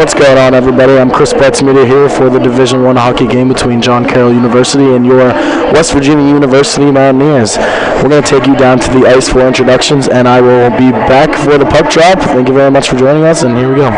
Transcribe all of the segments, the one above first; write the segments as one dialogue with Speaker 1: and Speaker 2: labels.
Speaker 1: What's going on, everybody? I'm Chris Media here for the Division I hockey game between John Carroll University and your West Virginia University Mountaineers. We're going to take you down to the ice for introductions, and I will be back for the puck drop. Thank you very much for joining us, and here we go.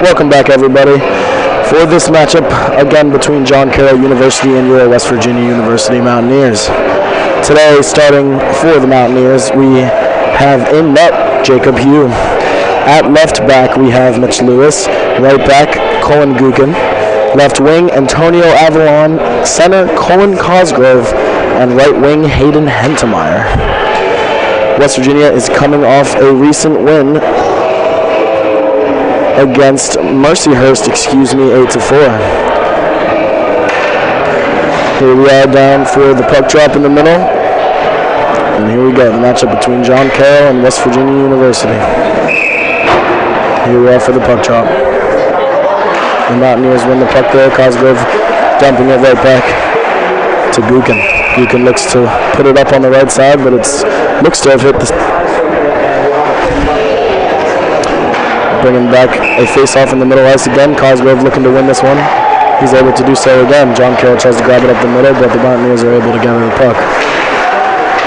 Speaker 1: Welcome back, everybody, for this matchup again between John Carroll University and your West Virginia University Mountaineers. Today, starting for the Mountaineers, we have in net Jacob Hugh. At left back, we have Mitch Lewis. Right back, Colin Gukin. Left wing, Antonio Avalon. Center, Colin Cosgrove. And right wing, Hayden Hentemeyer. West Virginia is coming off a recent win against Mercyhurst, 8-4. Here we are down for the puck drop in the middle. And here we go, the matchup between John Carroll and West Virginia University. Here we are for the puck drop. The Mountaineers win the puck there. Cosgrove dumping it right back to Gukin. Gukin looks to put it up on the right side, but it looks to have hit the... Bringing back a face-off in the middle ice again. Cosgrove looking to win this one. He's able to do so again. John Carroll tries to grab it up the middle, but the Mountaineers are able to gather the puck.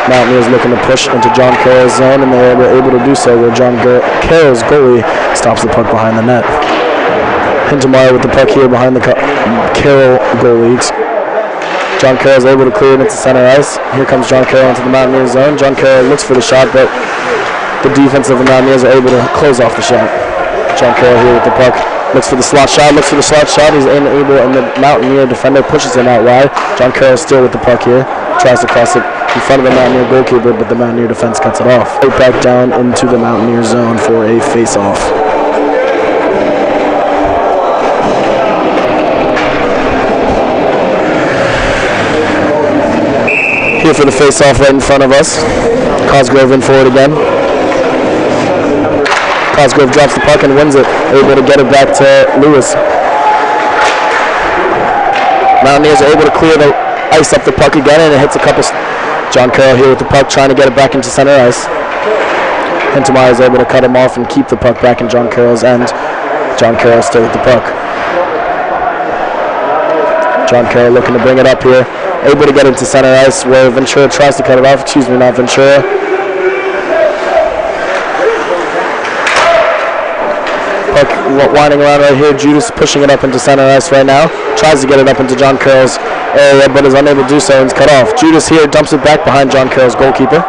Speaker 1: Mountaineers looking to push into John Carroll's zone, and they were able to do so where John Carroll's goalie stops the puck behind the net. Hintemeyer with the puck here behind the Carroll goalie. John Carroll is able to clear it into center ice. Here comes John Carroll into the Mountaineers zone. John Carroll looks for the shot, but the defense of the Mountaineers are able to close off the shot. John Carroll here with the puck. Looks for the slot shot. He's unable, and the Mountaineer defender pushes him out wide. John Carroll still with the puck here. Tries to cross it in front of the Mountaineer goalkeeper, but the Mountaineer defense cuts it off. Right back down into the Mountaineer zone for a face-off. for the face-off right in front of us. Cosgrove in for it again. Cosgrove drops the puck and wins it, able to get it back to Lewis. Mountaineers are able to clear the ice up the puck again, and it hits a couple. John Carroll here with the puck, trying to get it back into center ice. Hintermeyer is able to cut him off and keep the puck back in John Carroll's end. John Carroll still with the puck. John Carroll looking to bring it up here, able to get into center ice where Ventura tries to cut it off. Excuse me, not Ventura. Puck winding around right here. Judas pushing it up into center ice right now. Tries to get it up into John Carroll's area, but is unable to do so and is cut off. Judas here dumps it back behind John Carroll's goalkeeper.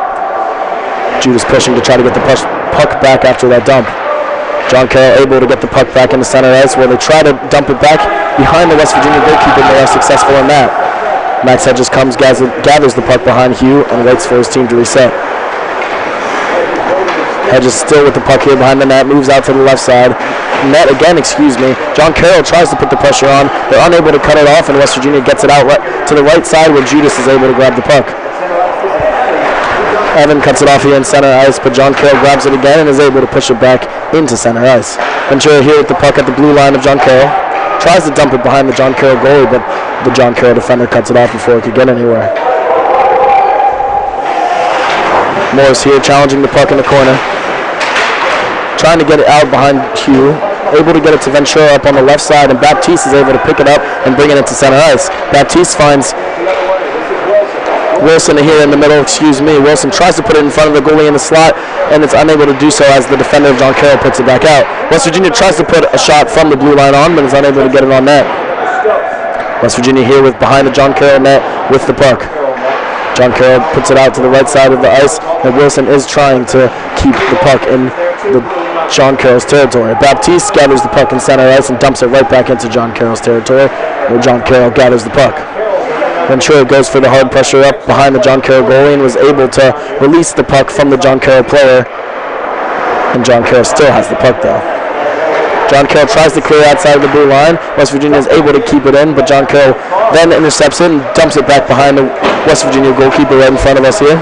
Speaker 1: Judas pushing to try to get the puck back after that dump. John Carroll able to get the puck back into center ice where they try to dump it back behind the West Virginia goalkeeper, and they are successful in that. Max Hedges comes, gathers the puck behind Hugh, and waits for his team to reset. Hedges still with the puck here behind the net, moves out to the left side. Net again, excuse me. John Carroll tries to put the pressure on. They're unable to cut it off, and West Virginia gets it out right to the right side where Judas is able to grab the puck. Evan cuts it off here in center ice, but John Carroll grabs it again and is able to push it back into center ice. Ventura here with the puck at the blue line of John Carroll. Tries to dump it behind the John Carroll goalie, but the John Carroll defender cuts it off before it could get anywhere. Morris here challenging the puck in the corner. Trying to get it out behind Hugh. Able to get it to Ventura up on the left side, and Baptiste is able to pick it up and bring it into center ice. Baptiste finds Wilson here in the middle, excuse me. Wilson tries to put it in front of the goalie in the slot, and it's unable to do so as the defender of John Carroll puts it back out. West Virginia tries to put a shot from the blue line on, but is unable to get it on net. West Virginia here with behind the John Carroll net with the puck. John Carroll puts it out to the right side of the ice, and Wilson is trying to keep the puck in the John Carroll's territory. Baptiste gathers the puck in center ice and dumps it right back into John Carroll's territory, where John Carroll gathers the puck. Ventura goes for the hard pressure up behind the John Carroll goalie and was able to release the puck from the John Carroll player, and John Carroll still has the puck though. John Carroll tries to clear outside of the blue line. West Virginia is able to keep it in, but John Carroll then intercepts it and dumps it back behind the West Virginia goalkeeper right in front of us here.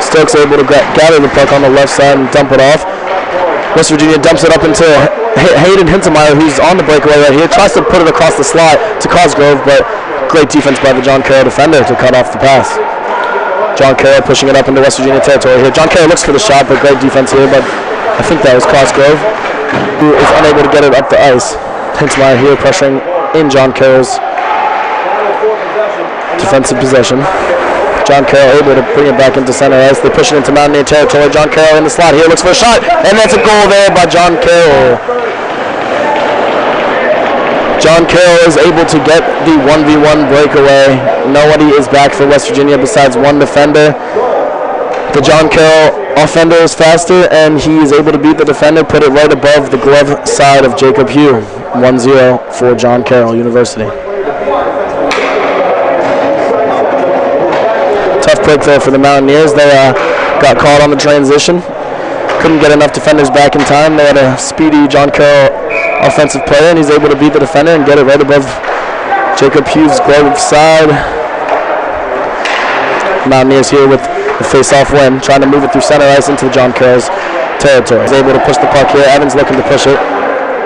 Speaker 1: Stokes able to gather the puck on the left side and dump it off. West Virginia dumps it up into Hayden Hintermeyer, who's on the breakaway right here. Tries to put it across the slot to Cosgrove, but great defense by the John Carroll defender to cut off the pass. John Carroll pushing it up into West Virginia territory here. John Carroll looks for the shot, but great defense here, but I think that was Cosgrove, who is unable to get it up the ice. Hintermeyer here pressuring in John Carroll's defensive possession. John Carroll able to bring it back into center ice. They push it into Mountaineer territory. John Carroll in the slot here, looks for a shot, and that's a goal there by John Carroll. John Carroll is able to get the 1v1 breakaway. Nobody is back for West Virginia besides one defender. The John Carroll offender is faster, and he is able to beat the defender, put it right above the glove side of Jacob Hugh. 1-0 for John Carroll University. Tough break there for the Mountaineers. They got caught on the transition. Couldn't get enough defenders back in time. They had a speedy John Carroll offensive player, and he's able to beat the defender and get it right above Jacob Hughes' glove side. Mountaineers here with the face-off win, trying to move it through center ice into John Carroll's territory. He's able to push the puck here. Evans looking to push it.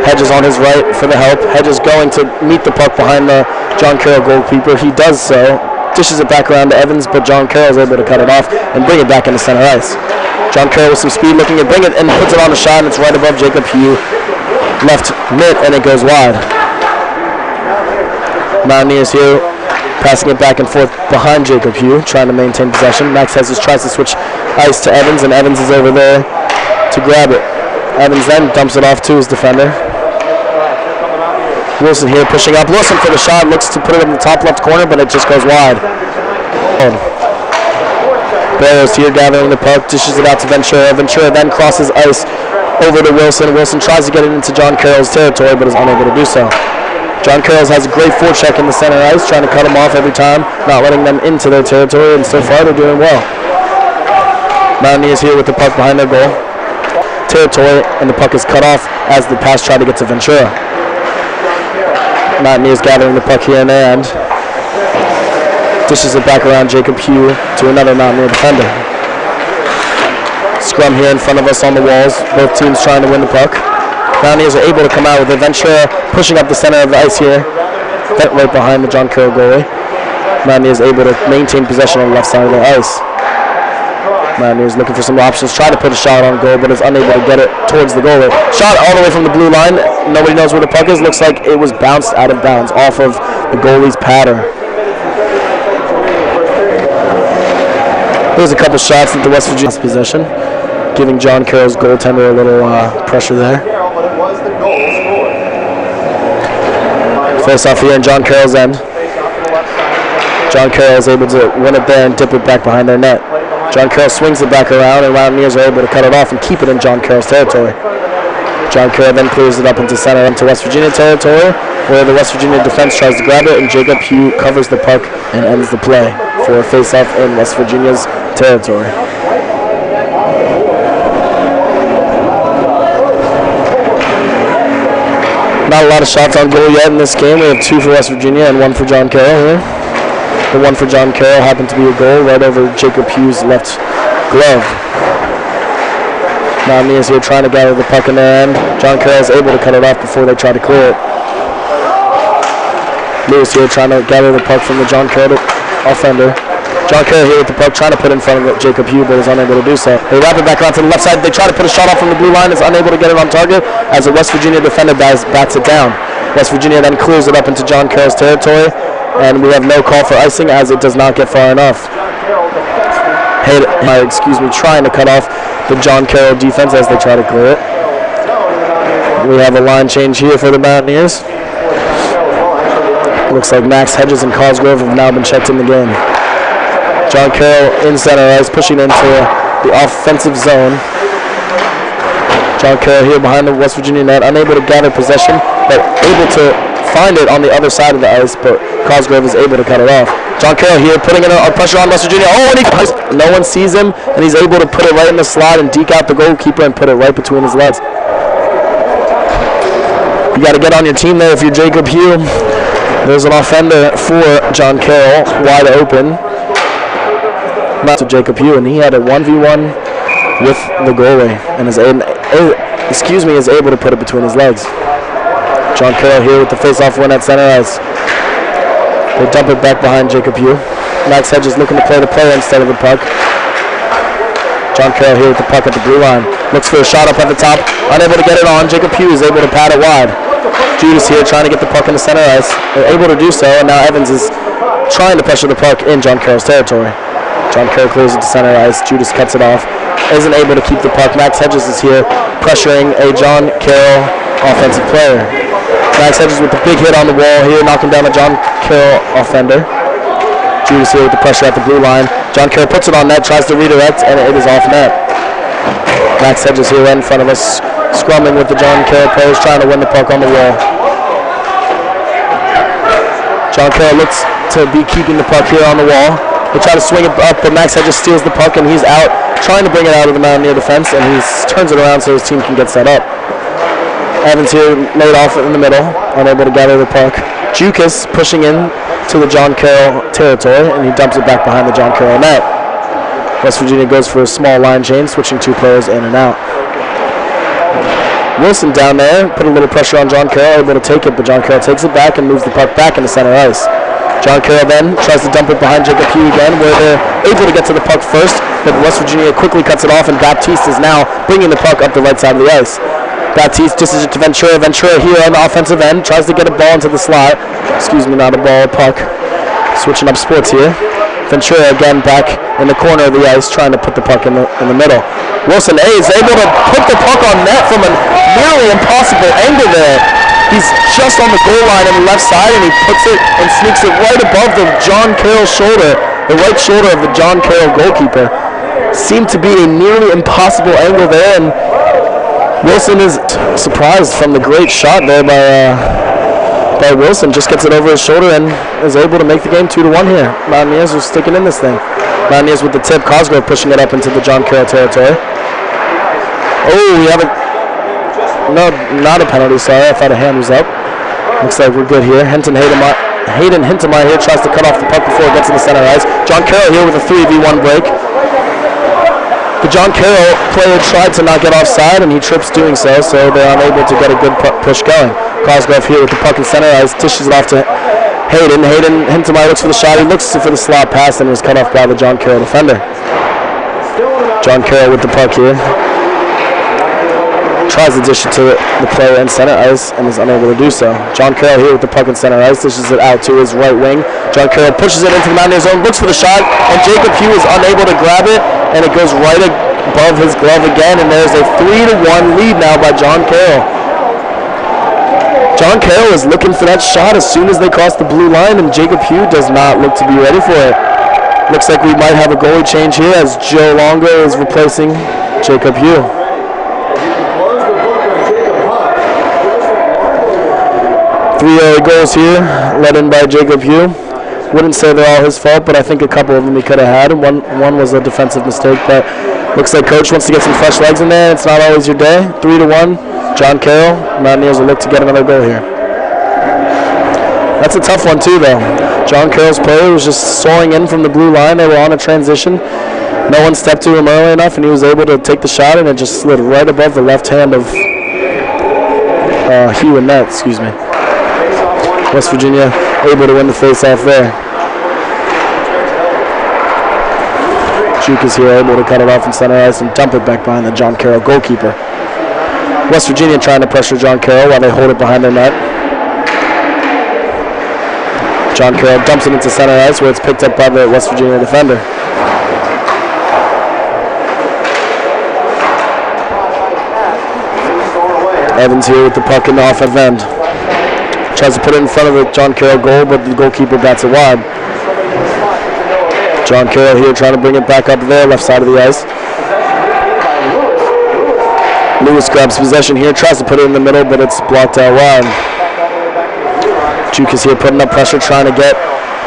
Speaker 1: Hedges on his right for the help. Hedges going to meet the puck behind the John Carroll goalkeeper. He does so. Dishes it back around to Evans, but John Carroll is able to cut it off and bring it back into center ice. John Carroll with some speed looking to bring it and puts it on the shot, and it's right above Jacob Hugh. Left mid, and it goes wide. Mountaineers here passing it back and forth behind Jacob Hugh, trying to maintain possession. Max Hedges tries to switch ice to Evans, and Evans is over there to grab it. Evans then dumps it off to his defender. Wilson here pushing up. Wilson for the shot, looks to put it in the top left corner, but it just goes wide. Barrows here gathering the puck, dishes it out to Ventura. Ventura then crosses ice over to Wilson. Wilson tries to get it into John Carroll's territory, but is unable to do so. John Carroll has a great forecheck in the center ice, trying to cut them off every time, not letting them into their territory, and so far they're doing well. Mountaineers here with the puck behind their goal territory, and the puck is cut off as the pass tried to get to Ventura. Mountaineers gathering the puck here in their end. Dishes it back around Jacob Hugh to another Mountaineer defender. Scrum here in front of us on the walls. Both teams trying to win the puck. Mountaineers are able to come out with it. Ventura pushing up the center of the ice here. Right behind the John Carroll goalie. Mountaineers able to maintain possession on the left side of the ice. Mountaineers looking for some options. Try to put a shot on goal, but is unable to get it towards the goalie. Shot all the way from the blue line. Nobody knows where the puck is. Looks like it was bounced out of bounds off of the goalie's patter. There's a couple shots at the West Virginia possession, giving John Carroll's goaltender a little pressure there. Face off here in John Carroll's end. John Carroll is able to win it there and dip it back behind their net. John Carroll swings it back around, and Mountaineers are able to cut it off and keep it in John Carroll's territory. John Carroll then clears it up into center into West Virginia territory, where the West Virginia defense tries to grab it, and Jacob Hugh covers the puck and ends the play for a face-off in West Virginia's territory. Not a lot of shots on goal yet in this game. We have 2 for West Virginia and 1 for John Carroll here. The 1 for John Carroll happened to be a goal right over Jacob Hughes' left glove. Mountaineers here trying to gather the puck in their end. John Carroll is able to cut it off before they try to clear it. Lewis here trying to gather the puck from the John Carroll offender. John Carroll here with the puck, trying to put it in front of Jacob Hughes, but is unable to do so. They wrap it back around to the left side. They try to put a shot off from the blue line, is unable to get it on target as the West Virginia defender bats it down. West Virginia then clears it up into John Carroll's territory, and we have no call for icing as it does not get far enough. Trying to cut off the John Carroll defense as they try to clear it. We have a line change here for the Mountaineers. Looks like Max Hedges and Cosgrove have now been checked in the game. John Carroll in center ice, pushing into the offensive zone. John Carroll here behind the West Virginia net, unable to gather possession, but able to find it on the other side of the ice, but Cosgrove is able to cut it off. John Carroll here putting in a pressure on West Virginia. And no one sees him, and he's able to put it right in the slot and deke out the goalkeeper and put it right between his legs. You got to get on your team there if you're Jacob Hugh. There's an offender for John Carroll, wide open. Not to Jacob Hugh, and he had a 1v1 with the goalie, and is able to put it between his legs. John Carroll here with the face-off win at center ice. They dump it back behind Jacob Hugh. Max Hedges looking to play the player instead of the puck. John Carroll here with the puck at the blue line. Looks for a shot up at the top. Unable to get it on. Jacob Hughes is able to pad it wide. Judas here trying to get the puck in the center ice. They're able to do so, and now Evans is trying to pressure the puck in John Carroll's territory. John Carroll clears it to center ice. Judas cuts it off. Isn't able to keep the puck. Max Hedges is here pressuring a John Carroll offensive player. Max Hedges with the big hit on the wall here, knocking down the John Carroll offender. Judas here with the pressure at the blue line. John Carroll puts it on net, tries to redirect, and it is off net. Max Hedges here right in front of us, scrumming with the John Carroll players, trying to win the puck on the wall. John Carroll looks to be keeping the puck here on the wall. They try to swing it up, but Max Hedges steals the puck, and he's out, trying to bring it out of the Mountaineer defense, and he turns it around so his team can get set up. Evans here laid off in the middle, unable to gather the puck. Jukas pushing in to the John Carroll territory, and he dumps it back behind the John Carroll net. West Virginia goes for a small line change, switching 2 players in and out. Wilson down there, put a little pressure on John Carroll, able to take it, but John Carroll takes it back and moves the puck back into center ice. John Carroll then tries to dump it behind Jacob Hughes again, where they're able to get to the puck first, but West Virginia quickly cuts it off, and Baptiste is now bringing the puck up the right side of the ice. Baptiste dishes it to Ventura. Ventura here on the offensive end, tries to get a ball into the slot. Not a ball, a puck. Switching up sports here. Ventura again back in the corner of the ice, trying to put the puck in the middle. Wilson is able to put the puck on net from a nearly impossible angle there. He's just on the goal line on the left side, and he puts it and sneaks it right above the John Carroll shoulder, the right shoulder of the John Carroll goalkeeper. Seemed to be a nearly impossible angle there, and Wilson is surprised from the great shot there by Wilson. Just gets it over his shoulder and is able to make the game 2-1 here. Mountaineers are sticking in this thing. Mountaineers with the tip. Cosgrove pushing it up into the John Carroll territory. Oh, we have a... No, not a penalty, sorry. I thought a hand was up. Looks like we're good here. Henton Hayden Hayden Hintemeyer here tries to cut off the puck before it gets in the center ice. John Carroll here with a 3v1 break. The John Carroll player tried to not get offside, and he trips doing so they're unable to get a good push going. Cosgrove here with the puck in center ice, dishes it off to Hayden. Hayden Hintemeyer looks for the shot. He looks for the slot pass and is cut off by the John Carroll defender. John Carroll with the puck here. Tries to dish it to the player in center ice and is unable to do so. John Carroll here with the puck in center ice, dishes it out to his right wing. John Carroll pushes it into the Mountaineer zone, looks for the shot, and Jacob Hugh is unable to grab it, and it goes right above his glove again, and there's a 3-1 lead now by John Carroll. John Carroll is looking for that shot as soon as they cross the blue line, and Jacob Hugh does not look to be ready for it. Looks like we might have a goalie change here as Joe Longo is replacing Jacob Hugh. 3 early goals here, led in by Jacob Hugh. Wouldn't say they're all his fault, but I think a couple of them he could have had. One was a defensive mistake, but looks like Coach wants to get some fresh legs in there. It's not always your day. 3-1, John Carroll. Mountaineers will look to get another goal here. That's a tough one too, though. John Carroll's player was just soaring in from the blue line. They were on a transition. No one stepped to him early enough, and he was able to take the shot, and it just slid right above the left hand of Hugh and net, excuse me. West Virginia able to win the face-off there. Juke is here able to cut it off in center ice and dump it back behind the John Carroll goalkeeper. West Virginia trying to pressure John Carroll while they hold it behind their net. John Carroll dumps it into center ice where it's picked up by the West Virginia defender. Evans here with the puck in the offensive end. Tries to put it in front of the John Carroll goal, but the goalkeeper bats it wide. John Carroll here trying to bring it back up there, left side of the ice. Lewis grabs possession here, tries to put it in the middle, but it's blocked out wide. Juke is here putting up pressure, trying to get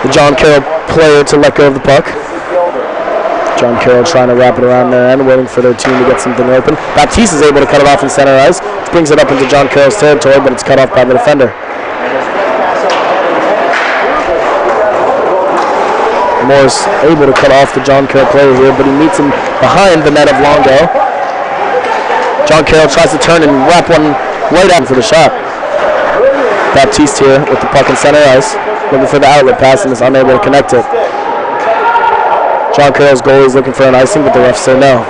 Speaker 1: the John Carroll player to let go of the puck. John Carroll trying to wrap it around their end, waiting for their team to get something open. Baptiste is able to cut it off in center ice. Brings it up into John Carroll's territory, but it's cut off by the defender. Morris able to cut off the John Carroll player here, but he meets him behind the net of Longo. John Carroll tries to turn and wrap one right out for the shot. Baptiste here with the puck in center ice, looking for the outlet pass and is unable to connect it. John Carroll's goalie is looking for an icing, but the refs say no.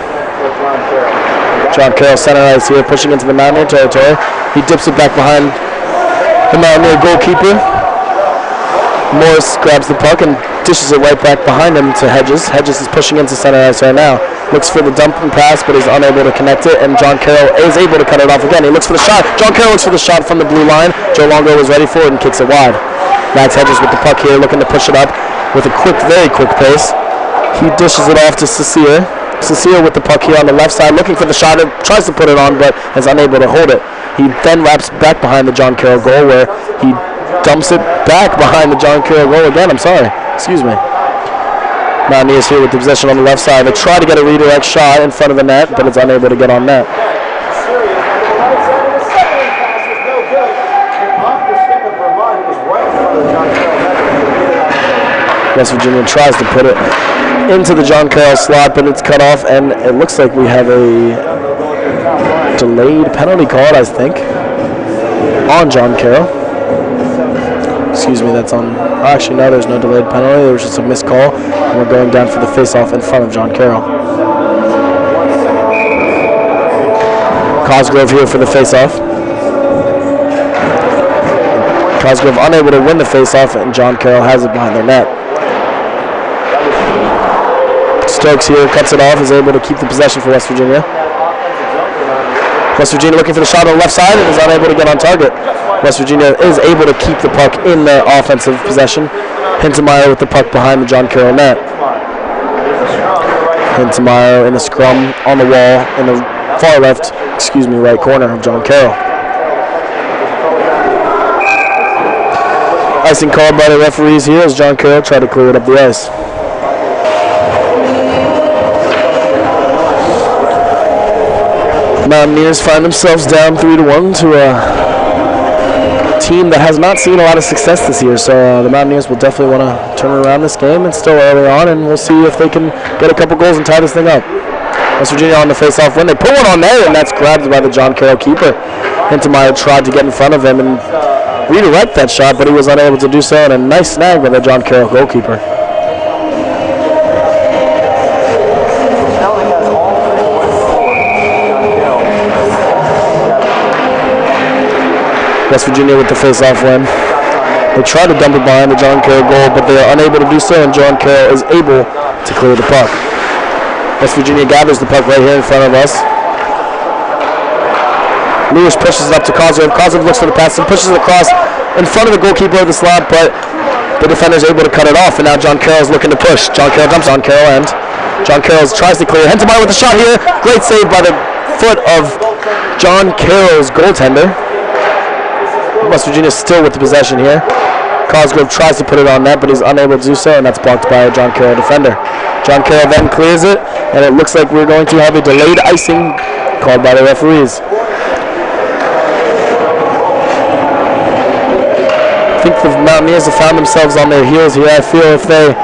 Speaker 1: John Carroll center ice here, pushing into the Mountaineer territory. He dips it back behind the Mountaineer goalkeeper. Morris grabs the puck and dishes it right back behind him to Hedges. Hedges is pushing into center ice right now. Looks for the dumping pass, but is unable to connect it, and John Carroll is able to cut it off again. He looks for the shot. John Carroll looks for the shot from the blue line. Joe Longo is ready for it and kicks it wide. Max Hedges with the puck here, looking to push it up with a quick, very quick pace. He dishes it off to Cecile. Cecile with the puck here on the left side, looking for the shot. Tries to put it on, but is unable to hold it. He then wraps back behind the John Carroll goal, where he dumps it back behind the John Carroll goal again. Excuse me. Mountaineers here with the possession on the left side. They try to get a redirect shot in front of the net, but it's unable to get on net. West Virginia tries to put it into the John Carroll slot, but it's cut off, and it looks like we have a delayed penalty called, I think, on John Carroll. Excuse me, that's on. Actually, no, there's no delayed penalty. There was just a missed call, and we're going down for the face-off in front of John Carroll. Cosgrove here for the face-off. Cosgrove unable to win the face-off, and John Carroll has it behind their net. Stokes here cuts it off, is able to keep the possession for West Virginia. West Virginia looking for the shot on the left side and is unable to get on target. West Virginia is able to keep the puck in the offensive possession. Hintemeyer with the puck behind the John Carroll net. Hintemeyer in a scrum on the wall in the far left, right corner of John Carroll. Icing called by the referees here as John Carroll tried to clear it up the ice. Mountaineers find themselves down 3-1 to team that has not seen a lot of success this year. So the Mountaineers will definitely want to turn around this game. It's still early on, and we'll see if they can get a couple goals and tie this thing up. West Virginia on the face-off win. They put one on there, and that's grabbed by the John Carroll keeper. Hintermeyer tried to get in front of him and redirect that shot, but he was unable to do so, and a nice snag by the John Carroll goalkeeper. West Virginia with the face-off win. They try to dump it behind the John Carroll goal, but they are unable to do so, and John Carroll is able to clear the puck. West Virginia gathers the puck right here in front of us. Lewis pushes it up to Kozlov. Kozlov looks for the pass and pushes it across in front of the goalkeeper of the slot, but the defender is able to cut it off, and now John Carroll is looking to push. John Carroll dumps on Carroll, and John Carroll tries to clear. Hintermeyer with the shot here. Great save by the foot of John Carroll's goaltender. West Virginia still with the possession here. Cosgrove tries to put it on net, but he's unable to do so, and that's blocked by a John Carroll defender. John Carroll then clears it, and it looks like we're going to have a delayed icing called by the referees. I think the Mountaineers have found themselves on their heels here. I feel if they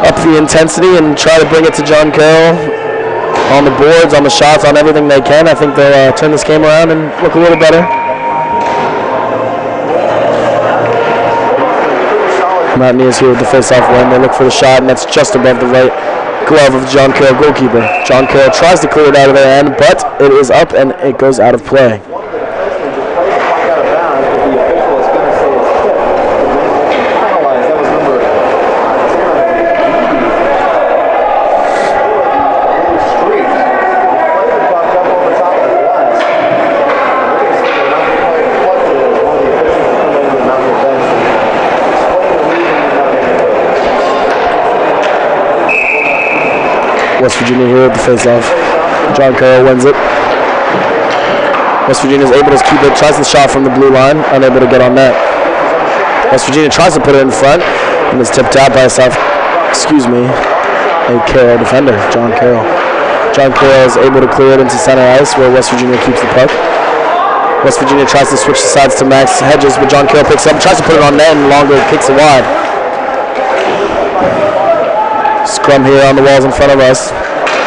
Speaker 1: up the intensity and try to bring it to John Carroll on the boards, on the shots, on everything they can, I think they'll turn this game around and look a little better. Mountaineers here with the face-off win. They look for the shot, and that's just above the right glove of the John Carroll goalkeeper. John Carroll tries to clear it out of their end, but it is up and it goes out of play. West Virginia here with the face-off. John Carroll wins it. West Virginia is able to keep it, tries the shot from the blue line, unable to get on net. West Virginia tries to put it in front, and is tipped out by a Carroll defender, John Carroll. John Carroll is able to clear it into center ice, where West Virginia keeps the puck. West Virginia tries to switch the sides to Max Hedges, but John Carroll picks up, tries to put it on net, and Longo kicks it wide. Scrum here on the walls in front of us.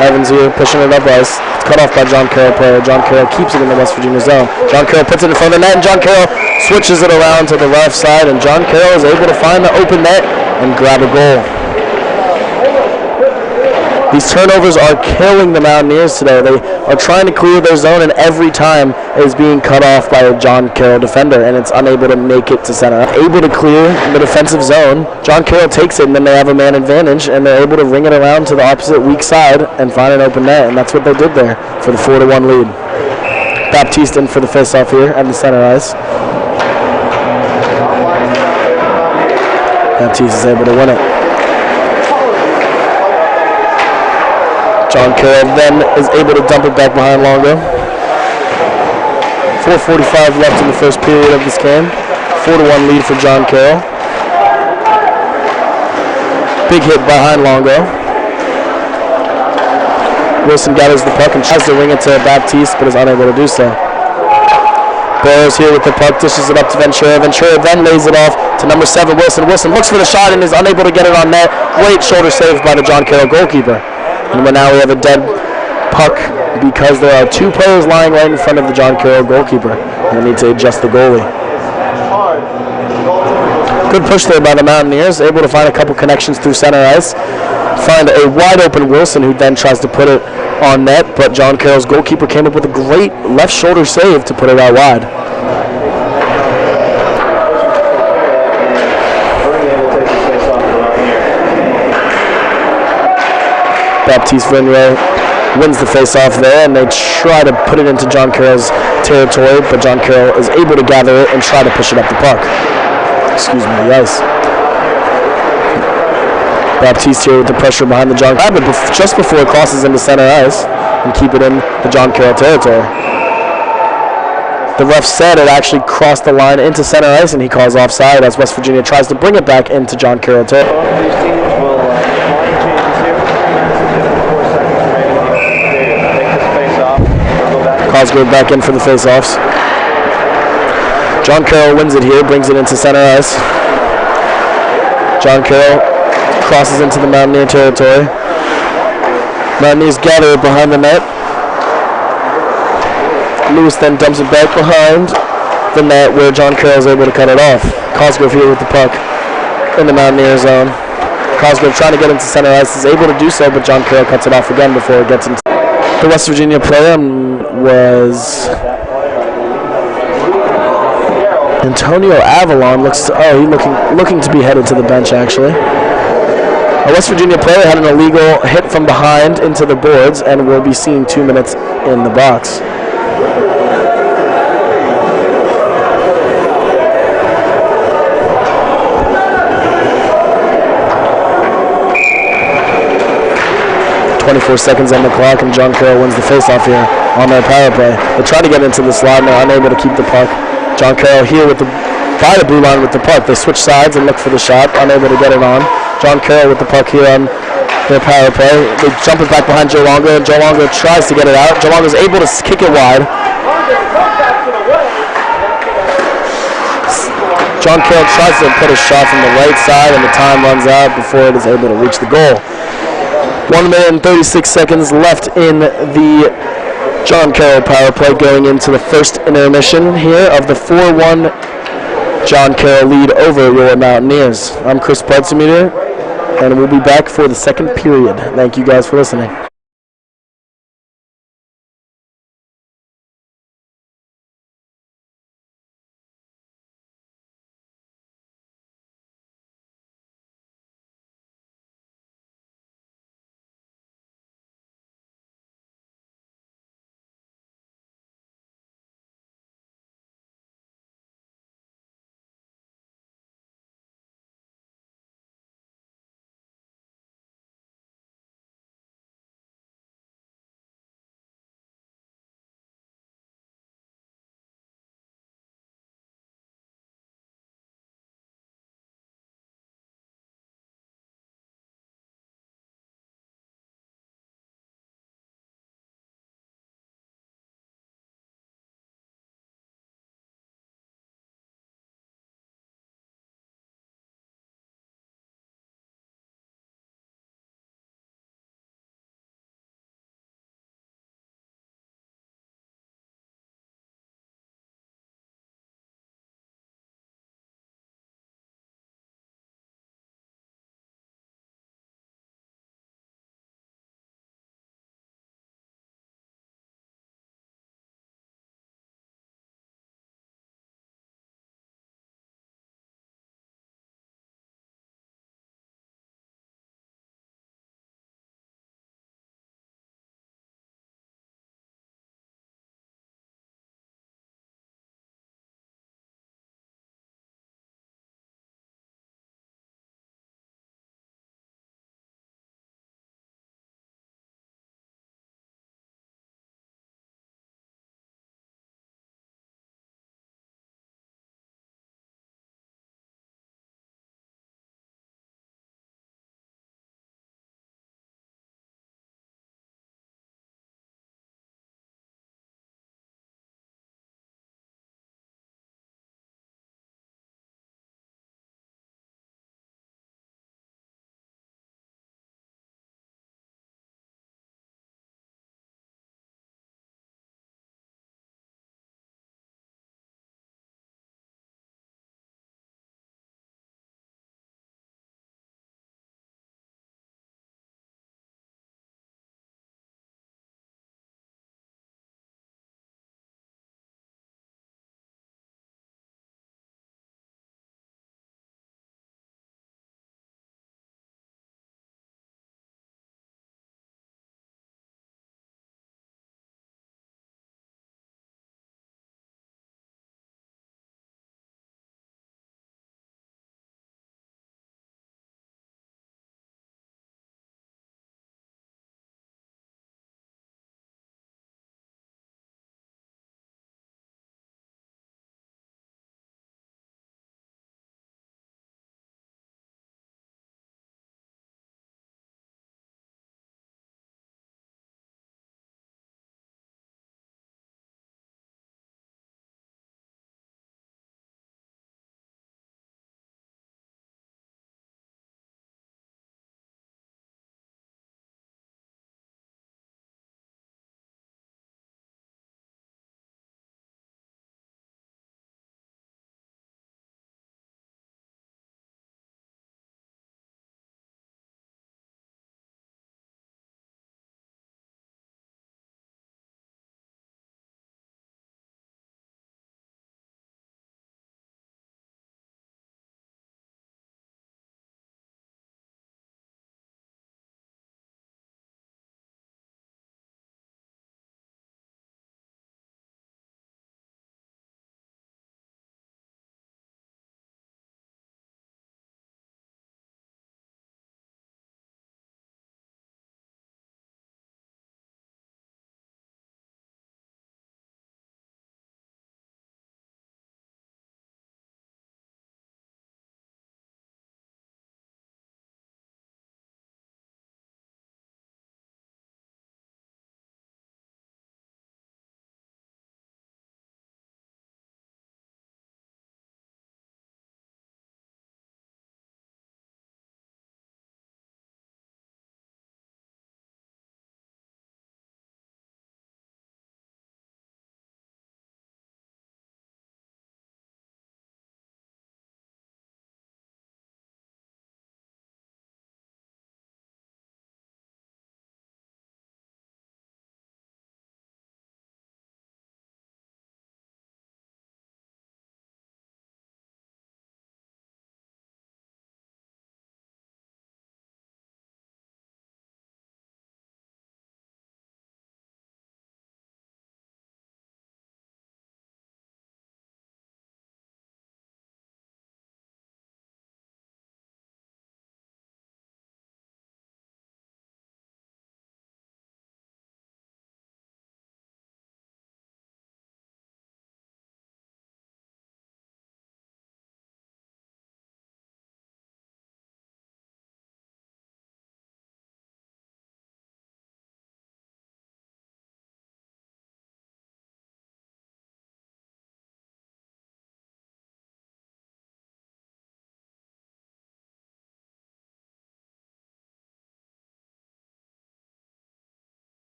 Speaker 1: Evans here pushing it up ice. It's cut off by John Carroll player. John Carroll keeps it in the West Virginia zone. John Carroll puts it in front of the net, and John Carroll switches it around to the left side, and John Carroll is able to find the open net and grab a goal. These turnovers are killing the Mountaineers today. They are trying to clear their zone, and every time it is being cut off by a John Carroll defender, and it's unable to make it to center. Able to clear the defensive zone. John Carroll takes it, and then they have a man advantage, and they're able to ring it around to the opposite weak side and find an open net, and that's what they did there for the 4-1 lead. Baptiste in for the face-off here at the center ice. Baptiste is able to win it. John Carroll then is able to dump it back behind Longo. 4:45 left in the first period of this game. 4-1 lead for John Carroll. Big hit behind Longo. Wilson gathers the puck and tries to ring it to Baptiste, but is unable to do so. Barrows here with the puck, dishes it up to Ventura. Ventura then lays it off to number 7, Wilson. Wilson looks for the shot and is unable to get it on net. Great shoulder save by the John Carroll goalkeeper. And now we have a dead puck because there are 2 players lying right in front of the John Carroll goalkeeper. And we need to adjust the goalie. Good push there by the Mountaineers, able to find a couple connections through center ice. Find a wide open Wilson, who then tries to put it on net, but John Carroll's goalkeeper came up with a great left shoulder save to put it out wide. Baptiste Venray wins the face-off there, and they try to put it into John Carroll's territory, but John Carroll is able to gather it and try to push it up the puck. The ice. Baptiste here with the pressure behind the John Carroll, just before it crosses into center ice, and keep it in the John Carroll territory. The ref said it actually crossed the line into center ice, and he calls offside as West Virginia tries to bring it back into John Carroll territory. Cosgrove back in for the face-offs. John Carroll wins it here, brings it into center ice. John Carroll crosses into the Mountaineer territory. Mountaineers gather it behind the net. Lewis then dumps it back behind the net where John Carroll is able to cut it off. Cosgrove here with the puck in the Mountaineer zone. Cosgrove trying to get into center ice, is able to do so, but John Carroll cuts it off again before it gets into the West Virginia player. Was Antonio Avalon. He's looking to be headed to the bench actually. A West Virginia player had an illegal hit from behind into the boards and will be seeing 2 minutes in the box. .24 on the clock, and John Carroll wins the faceoff here on their power play. They try to get into the slide, and they're unable to keep the puck. John Carroll here by the blue line with the puck. They switch sides and look for the shot, unable to get it on. John Carroll with the puck here on their power play. They jump it back behind Joe Longo, and Joe Longo tries to get it out. Joe Longo is able to kick it wide. John Carroll tries to put a shot from the right side, and the time runs out before it is able to reach the goal. 1 minute and 36 seconds left in the John Carroll power play, going into the first intermission here of the 4-1 John Carroll lead over your Mountaineers. I'm Chris Partzimeter, and we'll be back for the second period. Thank you guys for listening.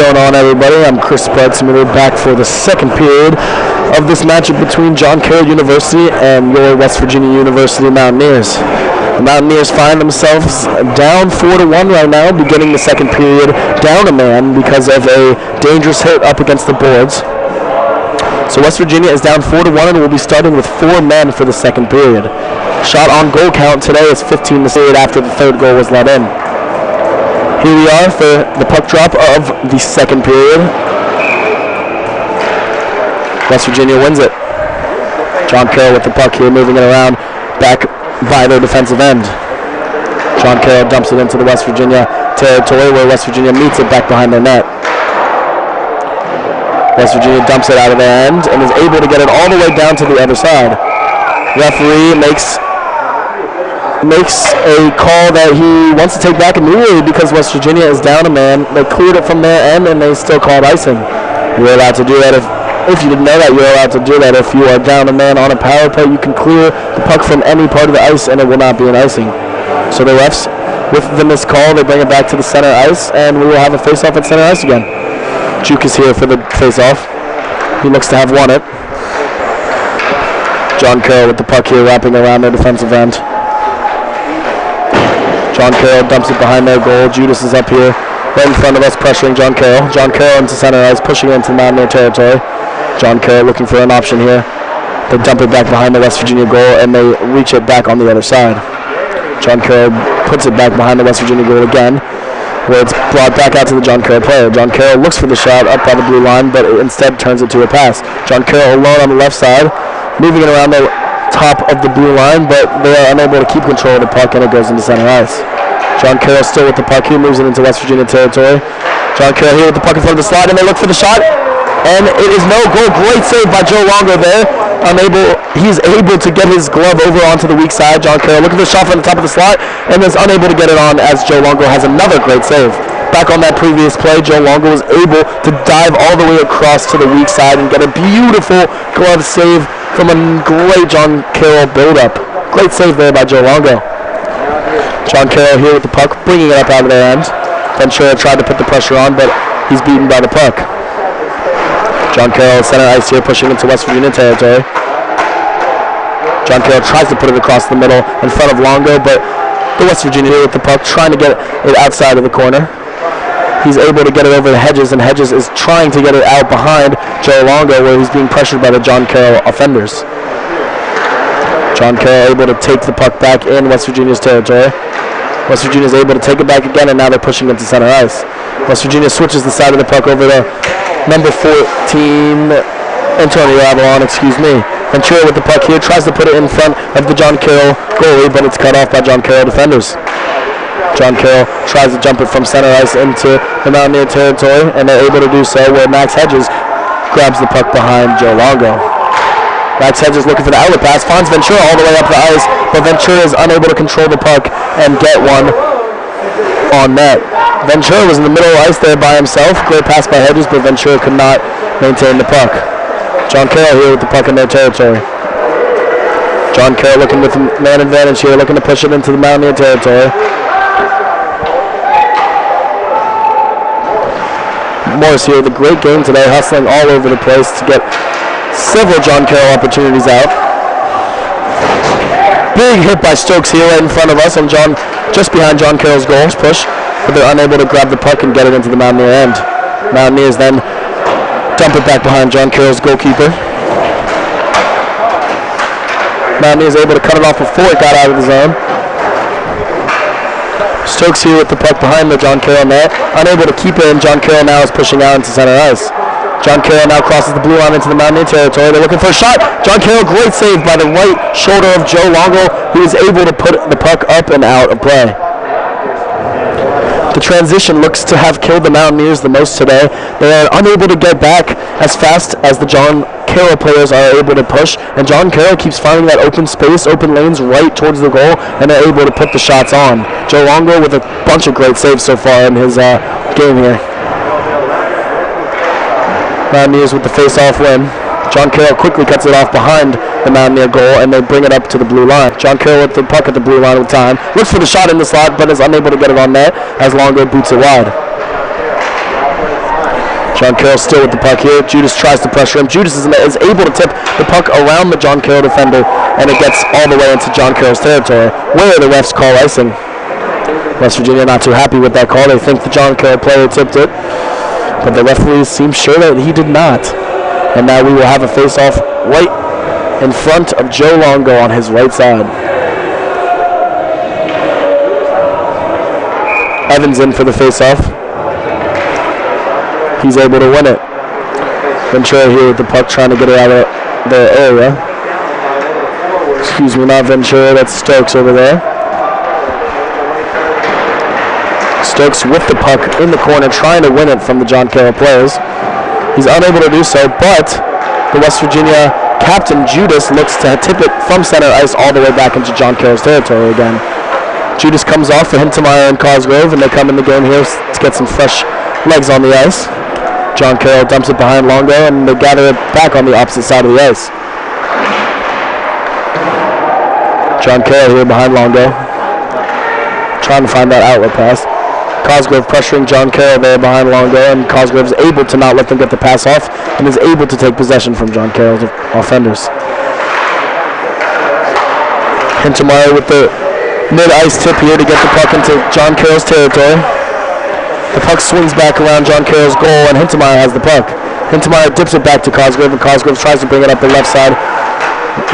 Speaker 1: going on, everybody? I'm Chris Spreadsmith, back for the second period of this matchup between John Carroll University and your West Virginia University Mountaineers. The Mountaineers find themselves down 4-1 right now, beginning the second period down a man because of a dangerous hit up against the boards. So West Virginia is down 4-1 and will be starting with 4 men for the second period. Shot on goal count today is 15-8 after the third goal was let in. Here we are for the puck drop of the second period. West Virginia wins it. John Carroll with the puck here, moving it around back by their defensive end. John Carroll dumps it into the West Virginia territory where West Virginia meets it back behind their net. West Virginia dumps it out of their end and is able to get it all the way down to the other side. Referee makes a call that he wants to take back immediately because West Virginia is down a man. They cleared it from their end and they still called icing. You're allowed to do that if you didn't know that, you're allowed to do that. If you are down a man on a power play, you can clear the puck from any part of the ice and it will not be an icing. So the refs, with the missed call, they bring it back to the center ice and we will have a face-off at center ice again. Juke is here for the face-off. He looks to have won it. John Carroll with the puck here, wrapping around their defensive end. John Carroll dumps it behind their goal. Judas is up here, right in front of us, pressuring John Carroll. John Carroll into center ice, pushing it into Mountaineer territory. John Carroll looking for an option here. They dump it back behind the West Virginia goal, and they reach it back on the other side. John Carroll puts it back behind the West Virginia goal again, where it's brought back out to the John Carroll player. John Carroll looks for the shot up by the blue line, but instead turns it to a pass. John Carroll alone on the left side, moving it around the top of the blue line, but they are unable to keep control of the puck, and it goes into center ice. John Carroll still with the puck. He moves it into West Virginia territory. John Carroll here with the puck in front of the slide, and they look for the shot, and it is no goal. Great save by Joe Longo there. He's able to get his glove over onto the weak side. John Carroll looking for the shot from the top of the slot, and is unable to get it on as Joe Longo has another great save. Back on that previous play, Joe Longo was able to dive all the way across to the weak side and get a beautiful glove save from a great John Carroll build-up. Great save there by Joe Longo. John Carroll here with the puck, bringing it up out of their end. Ventura tried to put the pressure on, but he's beaten by the puck. John Carroll center ice here, pushing into West Virginia territory. John Carroll tries to put it across the middle in front of Longo, but the West Virginia here with the puck, trying to get it outside of the corner. He's able to get it over the Hedges, and Hedges is trying to get it out behind Joe Longo, where he's being pressured by the John Carroll offenders. John Carroll able to take the puck back in West Virginia's territory. West Virginia is able to take it back again, and now they're pushing into center ice. West Virginia switches the side of the puck over to number 14, Antonio Avalon, Ventura with the puck here, tries to put it in front of the John Carroll goalie, but it's cut off by John Carroll defenders. John Carroll tries to jump it from center ice into the Mountaineer territory, and they're able to do so where Max Hedges grabs the puck behind Joe Longo. Max Hedges looking for the outlet pass, finds Ventura all the way up the ice, but Ventura is unable to control the puck and get one on net. Ventura was in the middle of the ice there by himself. Great pass by Hedges, but Ventura could not maintain the puck. John Carroll here with the puck in their territory. John Carroll looking with man advantage here, looking to push it into the Mountaineer territory. Morris here with a great game today, hustling all over the place to get several John Carroll opportunities out. Big hit by Stokes here right in front of us, and just behind John Carroll's goals push, but they're unable to grab the puck and get it into the Mountaineer end. Mountaineers then dump it back behind John Carroll's goalkeeper. Mountaineers able to cut it off before it got out of the zone. Stokes here with the puck behind the John Carroll net, unable to keep it in. John Carroll now is pushing out into center ice. John Carroll now crosses the blue line into the Mountaineer territory. They're looking for a shot. John Carroll, great save by the right shoulder of Joe Longo, who is able to put the puck up and out of play. The transition looks to have killed the Mountaineers the most today. They are unable to get back as fast as the John Carroll players are able to push, and John Carroll keeps finding that open space, open lanes right towards the goal, and they're able to put the shots on. Joe Longo with a bunch of great saves so far in his game here. Mountaineers with the face-off win. John Carroll quickly cuts it off behind the Mountaineer goal, and they bring it up to the blue line. John Carroll with the puck at the blue line with time. Looks for the shot in the slot, but is unable to get it on net as Longo boots it wide. John Carroll still with the puck here. Judas tries to pressure him. Judas is able to tip the puck around the John Carroll defender, and it gets all the way into John Carroll's territory, where the refs call icing. West Virginia not too happy with that call. They think the John Carroll player tipped it, but the referees seem sure that he did not. And now we will have a face-off right in front of Joe Longo on his right side. Evans in for the face-off. He's able to win it. Ventura here with the puck, trying to get it out of the area. Excuse me, not Ventura, that's Stokes over there. Stokes with the puck in the corner, trying to win it from the John Carroll players. He's unable to do so, but the West Virginia captain, Judas, looks to tip it from center ice all the way back into John Carroll's territory again. Judas comes off for Hintemeyer and Cosgrove, and they come in the game here to get some fresh legs on the ice. John Carroll dumps it behind Longo, and they gather it back on the opposite side of the ice. John Carroll here behind Longo, trying to find that outlet pass. Cosgrove pressuring John Carroll there behind Longo, and Cosgrove is able to not let them get the pass off and is able to take possession from John Carroll's offenders. Hintemeyer with the mid-ice tip here to get the puck into John Carroll's territory. The puck swings back around John Carroll's goal, and Hintemeyer has the puck. Hintemeyer dips it back to Cosgrove, and Cosgrove tries to bring it up the left side.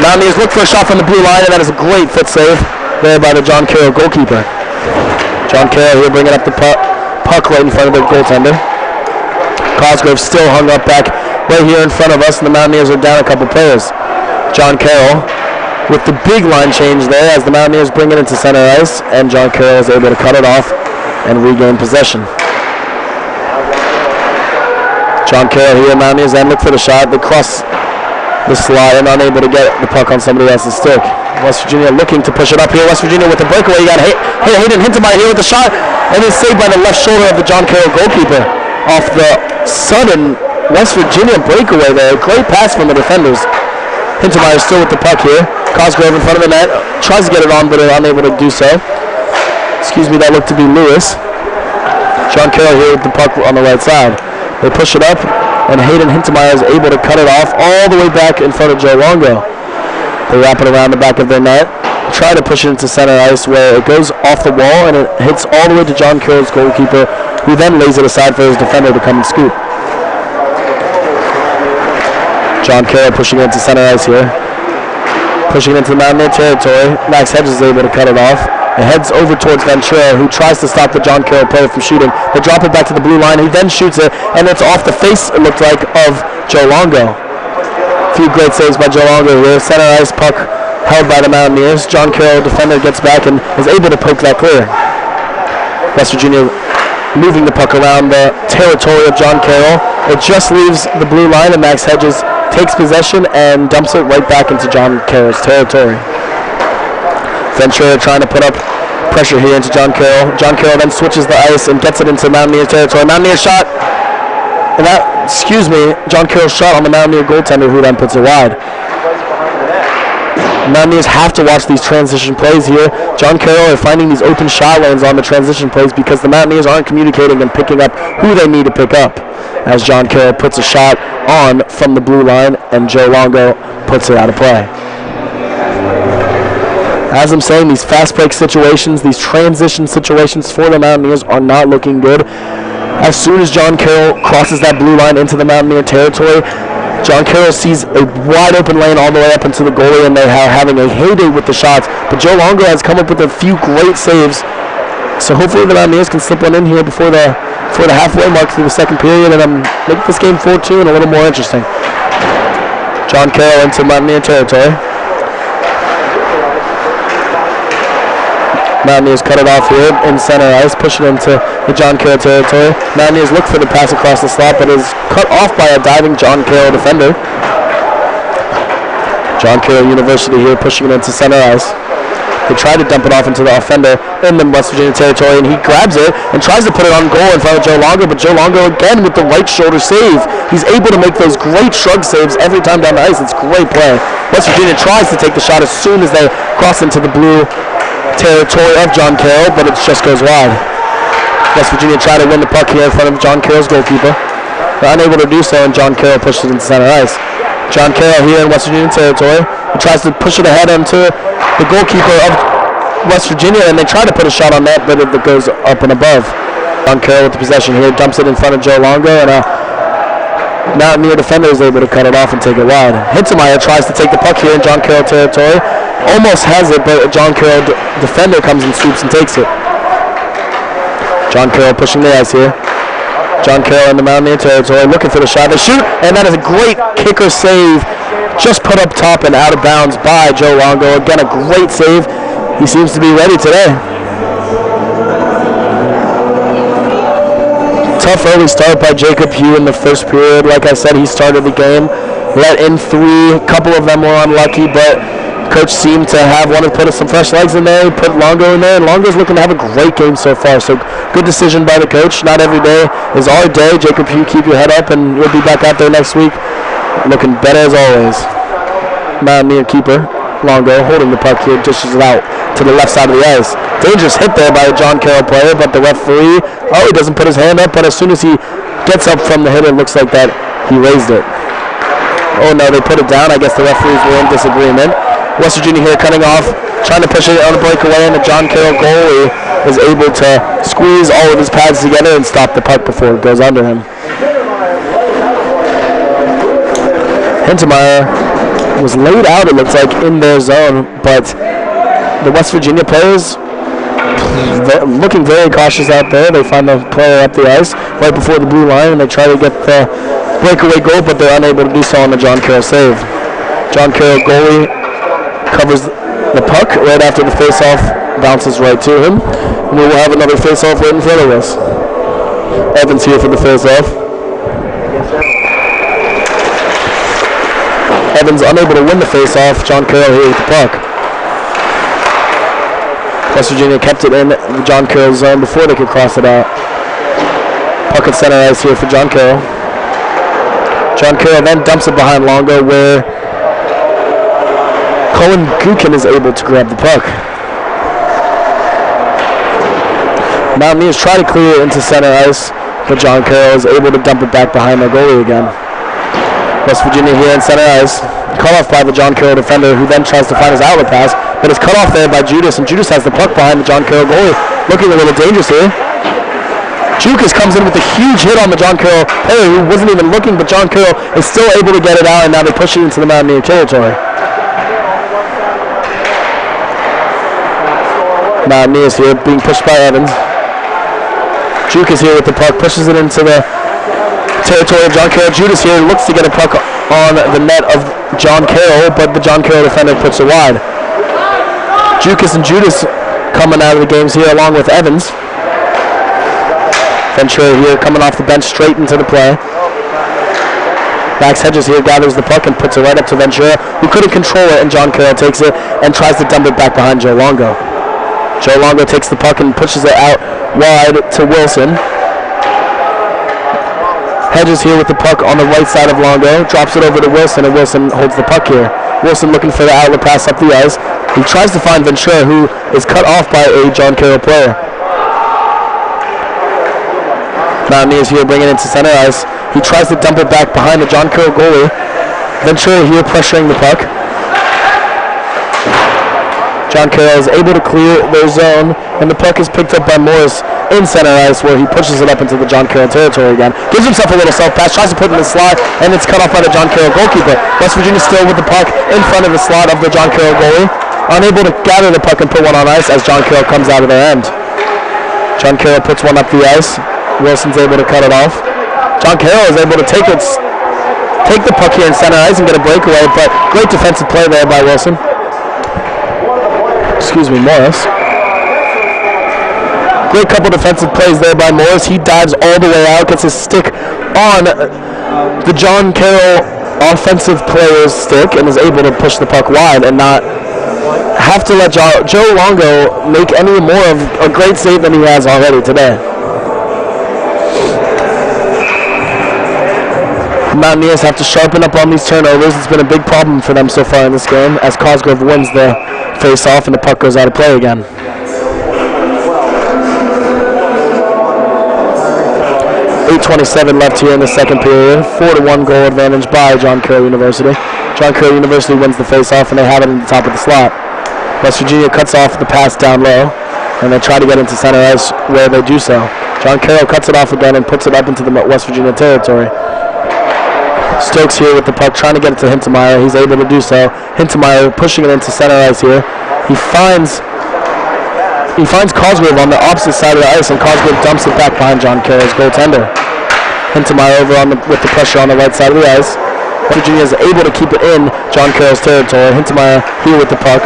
Speaker 1: Mountaineers look for a shot from the blue line, and that is a great foot save there by the John Carroll goalkeeper. John Carroll here bringing up the puck right in front of the goaltender. Cosgrove still hung up back right here in front of us, and the Mountaineers are down a couple players. John Carroll with the big line change there as the Mountaineers bring it into center ice, and John Carroll is able to cut it off and regain possession. John Carroll here, Mountaineers then look for the shot. They cross the slide and unable to get the puck on somebody else's stick. West Virginia looking to push it up here. West Virginia with the breakaway. You got Hayden Hintemeyer here with the shot, and it's saved by the left shoulder of the John Carroll goalkeeper off the sudden West Virginia breakaway there. Great pass from the defenders. Hintemeyer still with the puck here. Cosgrove in front of the net. Tries to get it on, but unable to do so. Excuse me, that looked to be Lewis. John Carroll here with the puck on the right side. They push it up, and Hayden Hintemeyer is able to cut it off all the way back in front of Joe Longo. They wrap it around the back of their net, try to push it into center ice where it goes off the wall, and it hits all the way to John Carroll's goalkeeper, who then lays it aside for his defender to come and scoop. John Carroll pushing it into center ice here. Pushing it into the Mountaineer territory. Max Hedges is able to cut it off. It heads over towards Ventura, who tries to stop the John Carroll player from shooting. They drop it back to the blue line. He then shoots it, and it's off the face, it looked like, of Joe Longo. A few great saves by Joe Longo here. Center ice puck held by the Mountaineers. John Carroll, defender, gets back and is able to poke that clear. West Virginia moving the puck around the territory of John Carroll. It just leaves the blue line, and Max Hedges takes possession and dumps it right back into John Carroll's territory. Ventura trying to put up pressure here into John Carroll. John Carroll then switches the ice and gets it into Mountaineer territory. Mountaineer shot, and John Carroll's shot on the Mountaineer goaltender, who then puts it wide. Mountaineers have to watch these transition plays here. John Carroll are finding these open shot lanes on the transition plays because the Mountaineers aren't communicating and picking up who they need to pick up. As John Carroll puts a shot on from the blue line, and Joe Longo puts it out of play. As I'm saying, these fast break situations, these transition situations for the Mountaineers are not looking good. As soon as John Carroll crosses that blue line into the Mountaineer territory, John Carroll sees a wide open lane all the way up into the goalie, and they are having a heyday with the shots. But Joe Longo has come up with a few great saves, so hopefully the Mountaineers can slip one in here before the halfway mark through the second period and make this game 4-2 and a little more interesting. John Carroll into Mountaineer territory. Mountaineers cut it off here in center ice, pushing into the John Carroll territory. Mountaineers look for the pass across the slot, but is cut off by a diving John Carroll defender. John Carroll University here pushing it into center ice. They try to dump it off into the offender in the West Virginia territory, and he grabs it and tries to put it on goal in front of Joe Longo, but Joe Longo again with the right shoulder save. He's able to make those great shrug saves every time down the ice. It's great play. West Virginia tries to take the shot as soon as they cross into the blue territory of John Carroll, but it just goes wide. West Virginia try to win the puck here in front of John Carroll's goalkeeper. They're unable to do so, and John Carroll pushes it into center ice. John Carroll here in West Virginia territory. He tries to push it ahead onto the goalkeeper of West Virginia, and they try to put a shot on net, but it goes up and above. John Carroll with the possession here, dumps it in front of Joe Longo, and Mountaineer defender is able to cut it off and take it wide. Hintermeyer tries to take the puck here in John Carroll territory. Almost has it, but a John Carroll defender comes and swoops and takes it. John Carroll pushing the ice here. John Carroll in the Mountaineer territory, looking for the shot. They shoot, and that is a great kicker save. Just put up top and out of bounds by Joe Longo. Again, a great save. He seems to be ready today. Tough early start by Jacob Hugh in the first period. Like I said, he started the game, let in 3. A couple of them were unlucky, but coach seemed to want to put some fresh legs in there. He put Longo in there, and Longo's looking to have a great game so far. So good decision by the coach. Not every day is our day. Jacob Hugh, keep your head up, and we'll be back out there next week. Looking better as always. Mountaineer keeper Longo holding the puck here, dishes it out to the left side of the ice. Dangerous hit there by a John Carroll player, but the referee, he doesn't put his hand up, but as soon as he gets up from the hit, it looks like that he raised it. Oh no, they put it down. I guess the referees were in disagreement. West Virginia here cutting off, trying to push it on a breakaway, and the John Carroll goalie is able to squeeze all of his pads together and stop the puck before it goes under him. Hintermeyer was laid out, it looks like, in their zone, but the West Virginia players looking very cautious out there. They find the player up the ice right before the blue line, and they try to get the breakaway goal, but they're unable to do so on the John Carroll save. John Carroll goalie covers the puck right after the face-off bounces right to him. And we will have another face-off right in front of us. Evans here for the face-off. Evans unable to win the face-off. John Carroll here with the puck. West Virginia kept it in John Carroll's zone before they could cross it out. Puck at center ice here for John Carroll. John Carroll then dumps it behind Longo, where Colin Gukin is able to grab the puck. Mountaineers try to clear it into center ice, but John Carroll is able to dump it back behind their goalie again. West Virginia here in center ice. Cut off by the John Carroll defender, who then tries to find his outlet pass, but is cut off there by Judas, and Judas has the puck behind the John Carroll goalie, looking a little dangerous here. Jukas comes in with a huge hit on the John Carroll player, who wasn't even looking, but John Carroll is still able to get it out, and now they push it into the Mountaineer territory. Mountaineers here being pushed by Evans. Jukas here with the puck, pushes it into the territory of John Carroll. Judas here looks to get a puck on the net of John Carroll, but the John Carroll defender puts it wide. Jukas and Judas coming out of the games here along with Evans. Ventura here coming off the bench straight into the play. Max Hedges here gathers the puck and puts it right up to Ventura, who couldn't control it, and John Carroll takes it and tries to dump it back behind Joe Longo. Joe Longo takes the puck and pushes it out wide to Wilson. Hedges here with the puck on the right side of Longo, drops it over to Wilson, and Wilson holds the puck here. Wilson looking for the outlet pass up the ice. He tries to find Ventura, who is cut off by a John Carroll player. Mountaineers here bringing it into center ice. He tries to dump it back behind the John Carroll goalie. Ventura here pressuring the puck. John Carroll is able to clear their zone, and the puck is picked up by Morris in center ice, where he pushes it up into the John Carroll territory again. Gives himself a little self-pass, tries to put it in the slot, and it's cut off by the John Carroll goalkeeper. West Virginia still with the puck in front of the slot of the John Carroll goalie, unable to gather the puck and put one on ice as John Carroll comes out of their end. John Carroll puts one up the ice. Wilson's able to cut it off. John Carroll is able to take the puck here in center ice and get a breakaway, but great defensive play there by Wilson. Morris. Great couple defensive plays there by Morris. He dives all the way out, gets his stick on the John Carroll offensive player's stick, and is able to push the puck wide and not have to let Joe Longo make any more of a great save than he has already today. Mountaineers have to sharpen up on these turnovers. It's been a big problem for them so far in this game, as Cosgrove wins the face-off and the puck goes out of play again. 8:27 left here in the second period. 4-1 goal advantage by John Carroll University. John Carroll University wins the face-off, and they have it in the top of the slot. West Virginia cuts off the pass down low, and they try to get into center ice where they do so. John Carroll cuts it off again and puts it up into the West Virginia territory. Stokes here with the puck, trying to get it to Hintemeyer. He's able to do so. Hintemeyer pushing it into center ice here. He finds Cosgrove on the opposite side of the ice, and Cosgrove dumps it back behind John Carroll's goaltender. Hintemeyer over with the pressure on the right side of the ice. West Virginia is able to keep it in John Carroll's territory. Hintemeyer here with the puck,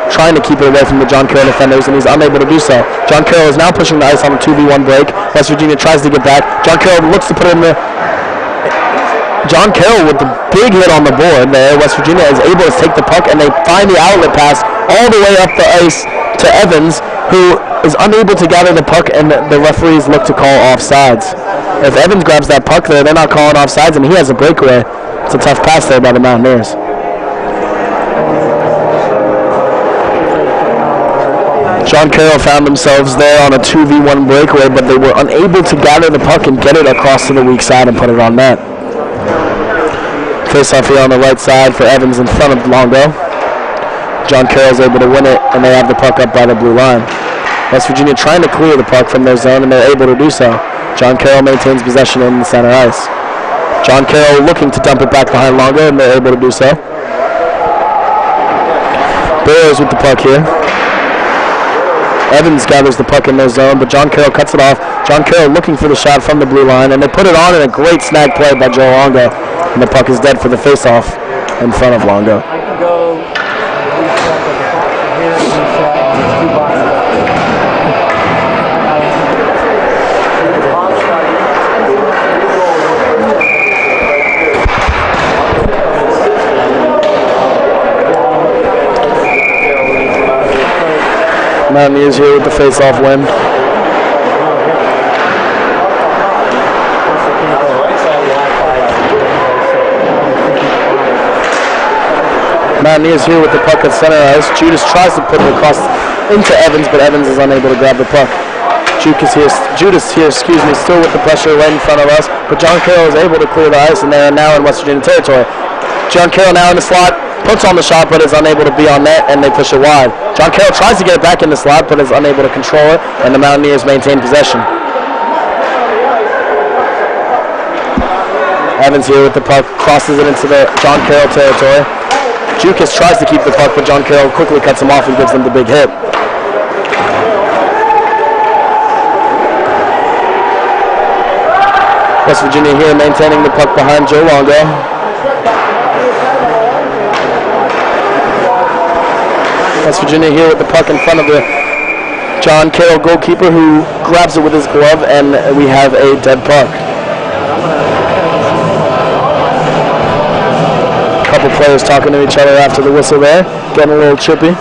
Speaker 1: trying to keep it away from the John Carroll defenders, and he's unable to do so. John Carroll is now pushing the ice on a 2v1 break. West Virginia tries to get back. John Carroll looks to put it in the... John Carroll with the big hit on the board there. West Virginia is able to take the puck, and they find the outlet pass all the way up the ice to Evans, who is unable to gather the puck, and the referees look to call offsides. If Evans grabs that puck there, they're not calling offsides, and he has a breakaway. It's a tough pass there by the Mountaineers. John Carroll found themselves there on a 2v1 breakaway, but they were unable to gather the puck and get it across to the weak side and put it on net. Face-off here on the right side for Evans in front of Longo. John Carroll's able to win it, and they have the puck up by the blue line. West Virginia trying to clear the puck from their zone, and they're able to do so. John Carroll maintains possession in the center ice. John Carroll looking to dump it back behind Longo, and they're able to do so. Bears with the puck here. Evans gathers the puck in their zone, but John Carroll cuts it off. John Carroll looking for the shot from the blue line, and they put it on in a great snag play by Joe Longo, and the puck is dead for the face-off in front of Longo. Mountaineers here with the face-off win. Mountaineers here with the puck at center ice. Judas tries to put it across into Evans, but Evans is unable to grab the puck. Judas here, still with the pressure right in front of us, but John Carroll is able to clear the ice, and they are now in West Virginia territory. John Carroll now in the slot, puts on the shot, but is unable to be on net, and they push it wide. John Carroll tries to get it back in the slot, but is unable to control it, and the Mountaineers maintain possession. Evans here with the puck, crosses it into the John Carroll territory. Jukas tries to keep the puck, but John Carroll quickly cuts him off and gives them the big hit. West Virginia here maintaining the puck behind Joe Longo. West Virginia here with the puck in front of the John Carroll goalkeeper, who grabs it with his glove, and we have a dead puck. A couple players talking to each other after the whistle there, getting a little chippy.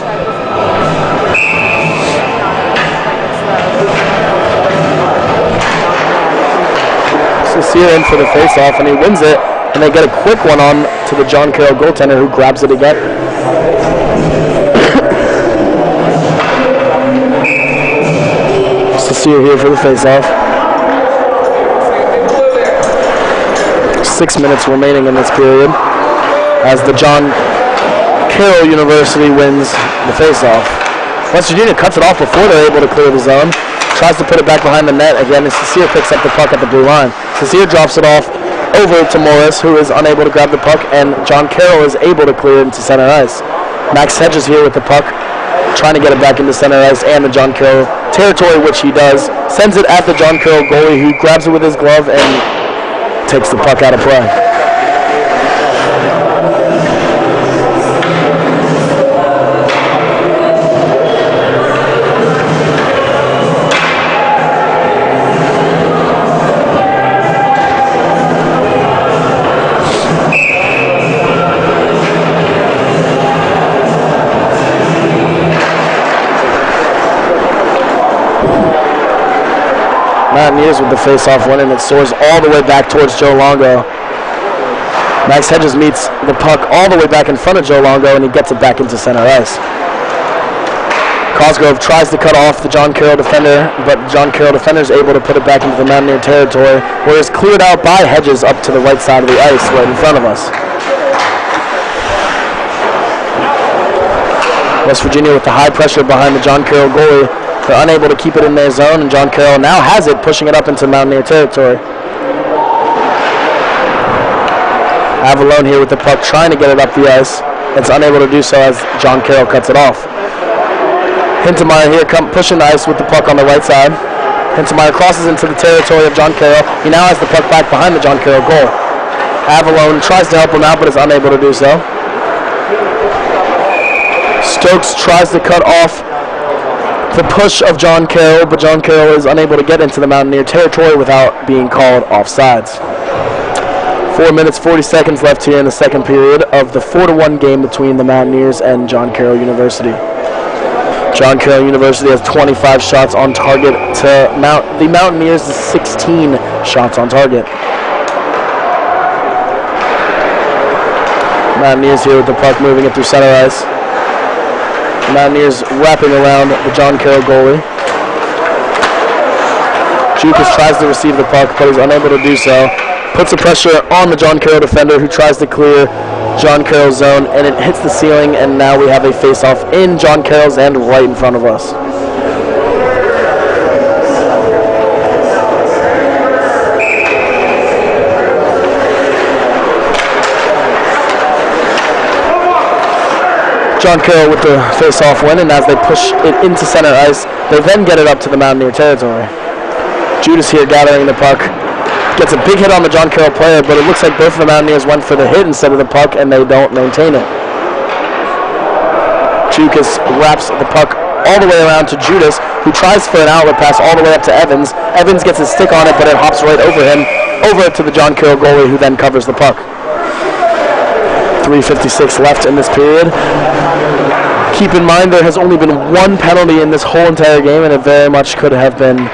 Speaker 1: Sear in for the face-off, and he wins it, and they get a quick one on to the John Carroll goaltender, who grabs it again. Sear here for the face-off. 6 minutes remaining in this period as the John Carroll University wins the face-off. West Virginia cuts it off before they're able to clear the zone. Tries to put it back behind the net again, and Sear picks up the puck at the blue line. Sear drops it off over to Morris, who is unable to grab the puck, and John Carroll is able to clear it into center ice. Max Hedges here with the puck, trying to get it back into center ice and the John Carroll territory, which he does. Sends it at the John Carroll goalie, who grabs it with his glove and takes the puck out of play. Mountaineers with the face-off win, and it soars all the way back towards Joe Longo. Max Hedges meets the puck all the way back in front of Joe Longo, and he gets it back into center ice. Cosgrove tries to cut off the John Carroll defender, but John Carroll defender is able to put it back into the Mountaineer territory, where it's cleared out by Hedges up to the right side of the ice, right in front of us. West Virginia with the high pressure behind the John Carroll goalie. They're unable to keep it in their zone, and John Carroll now has it, pushing it up into Mountaineer territory. Avalone here with the puck, trying to get it up the ice. It's unable to do so as John Carroll cuts it off. Hintemeyer here pushing the ice with the puck on the right side. Hintemeyer crosses into the territory of John Carroll. He now has the puck back behind the John Carroll goal. Avalone tries to help him out, but is unable to do so. Stokes tries to cut off the push of John Carroll, but John Carroll is unable to get into the Mountaineer territory without being called offsides. 4 minutes, 40 seconds left here in the second period of the 4-1 game between the Mountaineers and John Carroll University. John Carroll University has 25 shots on target to the Mountaineers' 16 shots on target. Mountaineers here with the puck, moving it through center ice. Mountaineers wrapping around the John Carroll goalie. Jukas tries to receive the puck, but is unable to do so. Puts the pressure on the John Carroll defender, who tries to clear John Carroll's zone, and it hits the ceiling, and now we have a face-off in John Carroll's end right in front of us. John Carroll with the face-off win, and as they push it into center ice, they then get it up to the Mountaineer territory. Judas here gathering the puck. Gets a big hit on the John Carroll player, but it looks like both of the Mountaineers went for the hit instead of the puck, and they don't maintain it. Jukas wraps the puck all the way around to Judas, who tries for an outlet pass all the way up to Evans. Evans gets his stick on it, but it hops right over him, over to the John Carroll goalie, who then covers the puck. 3:56 left in this period. Keep in mind there has only been one penalty in this whole entire game, and it very much could have been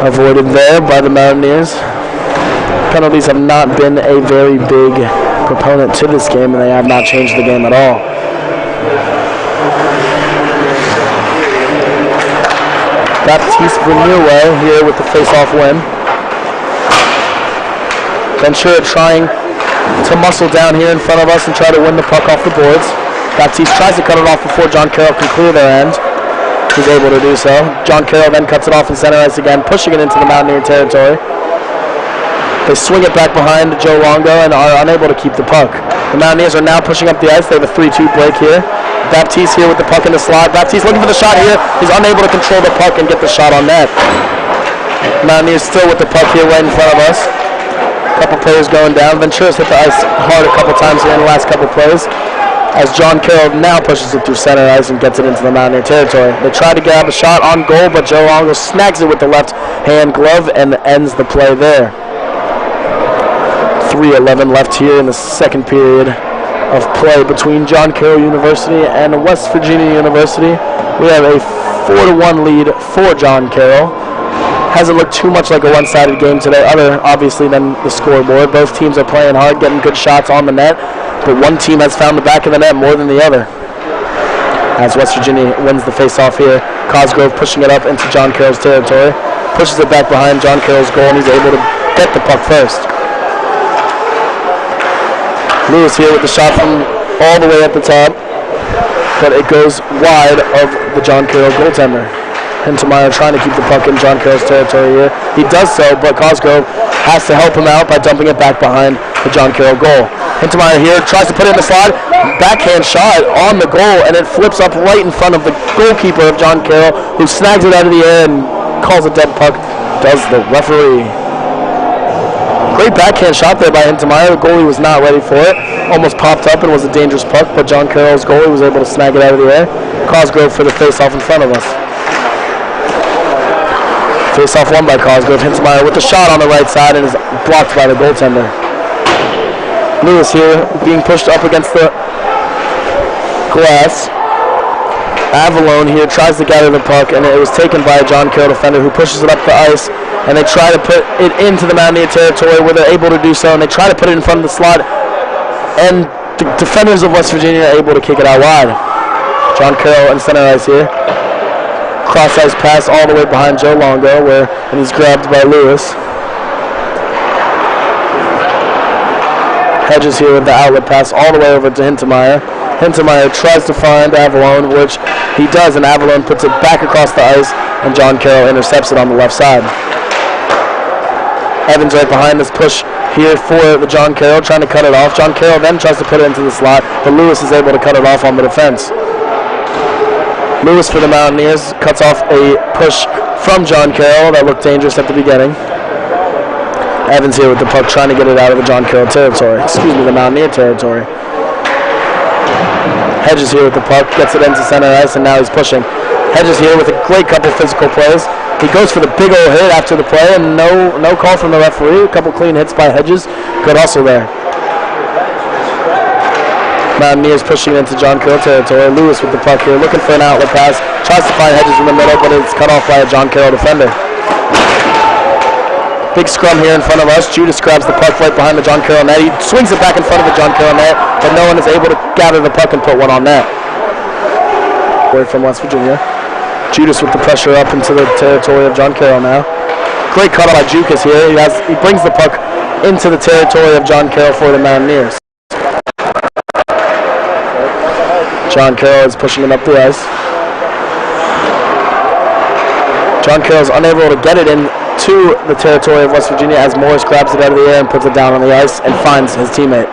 Speaker 1: avoided there by the Mountaineers. Penalties have not been a very big proponent to this game, and they have not changed the game at all. Baptiste Venue here with the face-off win. Ventura trying to muscle down here in front of us and try to win the puck off the boards. Baptiste tries to cut it off before John Carroll can clear their end. He's able to do so. John Carroll then cuts it off in center ice again, pushing it into the Mountaineer territory. They swing it back behind Joe Longo and are unable to keep the puck. The Mountaineers are now pushing up the ice. They have a 3-2 break here. Baptiste here with the puck in the slot. Baptiste looking for the shot here. He's unable to control the puck and get the shot on net. Mountaineers still with the puck here right in front of us. A couple players going down. Ventura's hit the ice hard a couple times here in the last couple plays, as John Carroll now pushes it through center ice and gets it into the Mountaineer territory. They try to grab a shot on goal, but Joe Longo snags it with the left hand glove and ends the play there. 3:11 left here in the second period of play between John Carroll University and West Virginia University. We have a 4-1 lead for John Carroll. Hasn't looked too much like a one-sided game today, other obviously than the scoreboard. Both teams are playing hard, getting good shots on the net, but one team has found the back of the net more than the other. As West Virginia wins the face-off here, Cosgrove pushing it up into John Carroll's territory, pushes it back behind John Carroll's goal, and he's able to get the puck first. Lewis here with the shot from all the way at the top, but it goes wide of the John Carroll goaltender. Hintemeyer trying to keep the puck in John Carroll's territory here. He does so, but Cosgrove has to help him out by dumping it back behind the John Carroll goal. Hintemeyer here tries to put it in the slot. Backhand shot on the goal, and it flips up right in front of the goalkeeper of John Carroll, who snags it out of the air and calls a dead puck, does the referee. Great backhand shot there by Hintemeyer. The goalie was not ready for it. Almost popped up and was a dangerous puck, but John Carroll's goalie was able to snag it out of the air. Cosgrove for the face-off in front of us. Face-off won by Cosgrove. Hintemeyer with the shot on the right side and is blocked by the goaltender. Lewis here being pushed up against the glass. Avalone here tries to gather the puck, and it was taken by a John Carroll defender, who pushes it up the ice, and they try to put it into the Mountaineer territory where they're able to do so, and they try to put it in front of the slot, and the defenders of West Virginia are able to kick it out wide. John Carroll in center ice here. Cross ice pass all the way behind Joe Longo, and he's grabbed by Lewis. Hedges here with the outlet pass all the way over to Hintermeyer. Hintermeyer tries to find Avalon, which he does, and Avalon puts it back across the ice, and John Carroll intercepts it on the left side. Evans right behind this push here for the John Carroll, trying to cut it off. John Carroll then tries to put it into the slot, but Lewis is able to cut it off on the defense. Lewis for the Mountaineers cuts off a push from John Carroll that looked dangerous at the beginning. Evans here with the puck, trying to get it out of the John Carroll territory. Excuse me, the Mountaineer territory. Hedges here with the puck, gets it into center ice, and now he's pushing. Hedges here with a great couple physical plays. He goes for the big old hit after the play, and no call from the referee. A couple clean hits by Hedges. Good hustle there. Mountaineers pushing into John Carroll territory. Lewis with the puck here, looking for an outlet pass. Tries to find Hedges in the middle, but it's cut off by a John Carroll defender. Big scrum here in front of us. Judas grabs the puck right behind the John Carroll net. He swings it back in front of the John Carroll net, but no one is able to gather the puck and put one on net. From West Virginia. Judas with the pressure up into the territory of John Carroll now. Great cut by Jukas here. He brings the puck into the territory of John Carroll for the Mountaineers. John Carroll is pushing him up the ice. John Carroll is unable to get it into the territory of West Virginia as Morris grabs it out of the air and puts it down on the ice and finds his teammate.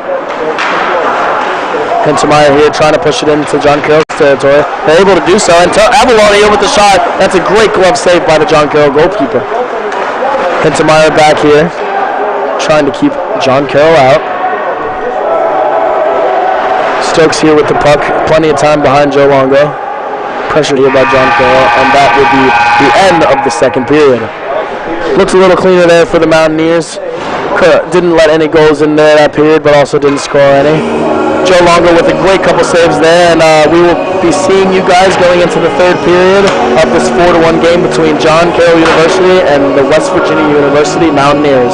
Speaker 1: Hintermeyer here trying to push it into John Carroll's territory. They're able to do so, and Avalon here with the shot. That's a great glove save by the John Carroll goalkeeper. Hintermeyer back here, trying to keep John Carroll out. Stokes here with the puck, plenty of time behind Joe Longo. Pressured here by John Carroll, and that would be the end of the second period. Looks a little cleaner there for the Mountaineers. Didn't let any goals in there that period, but also didn't score any. Joe Longo with a great couple saves there, and we will be seeing you guys going into the third period of this 4-1 game between John Carroll University and the West Virginia University Mountaineers.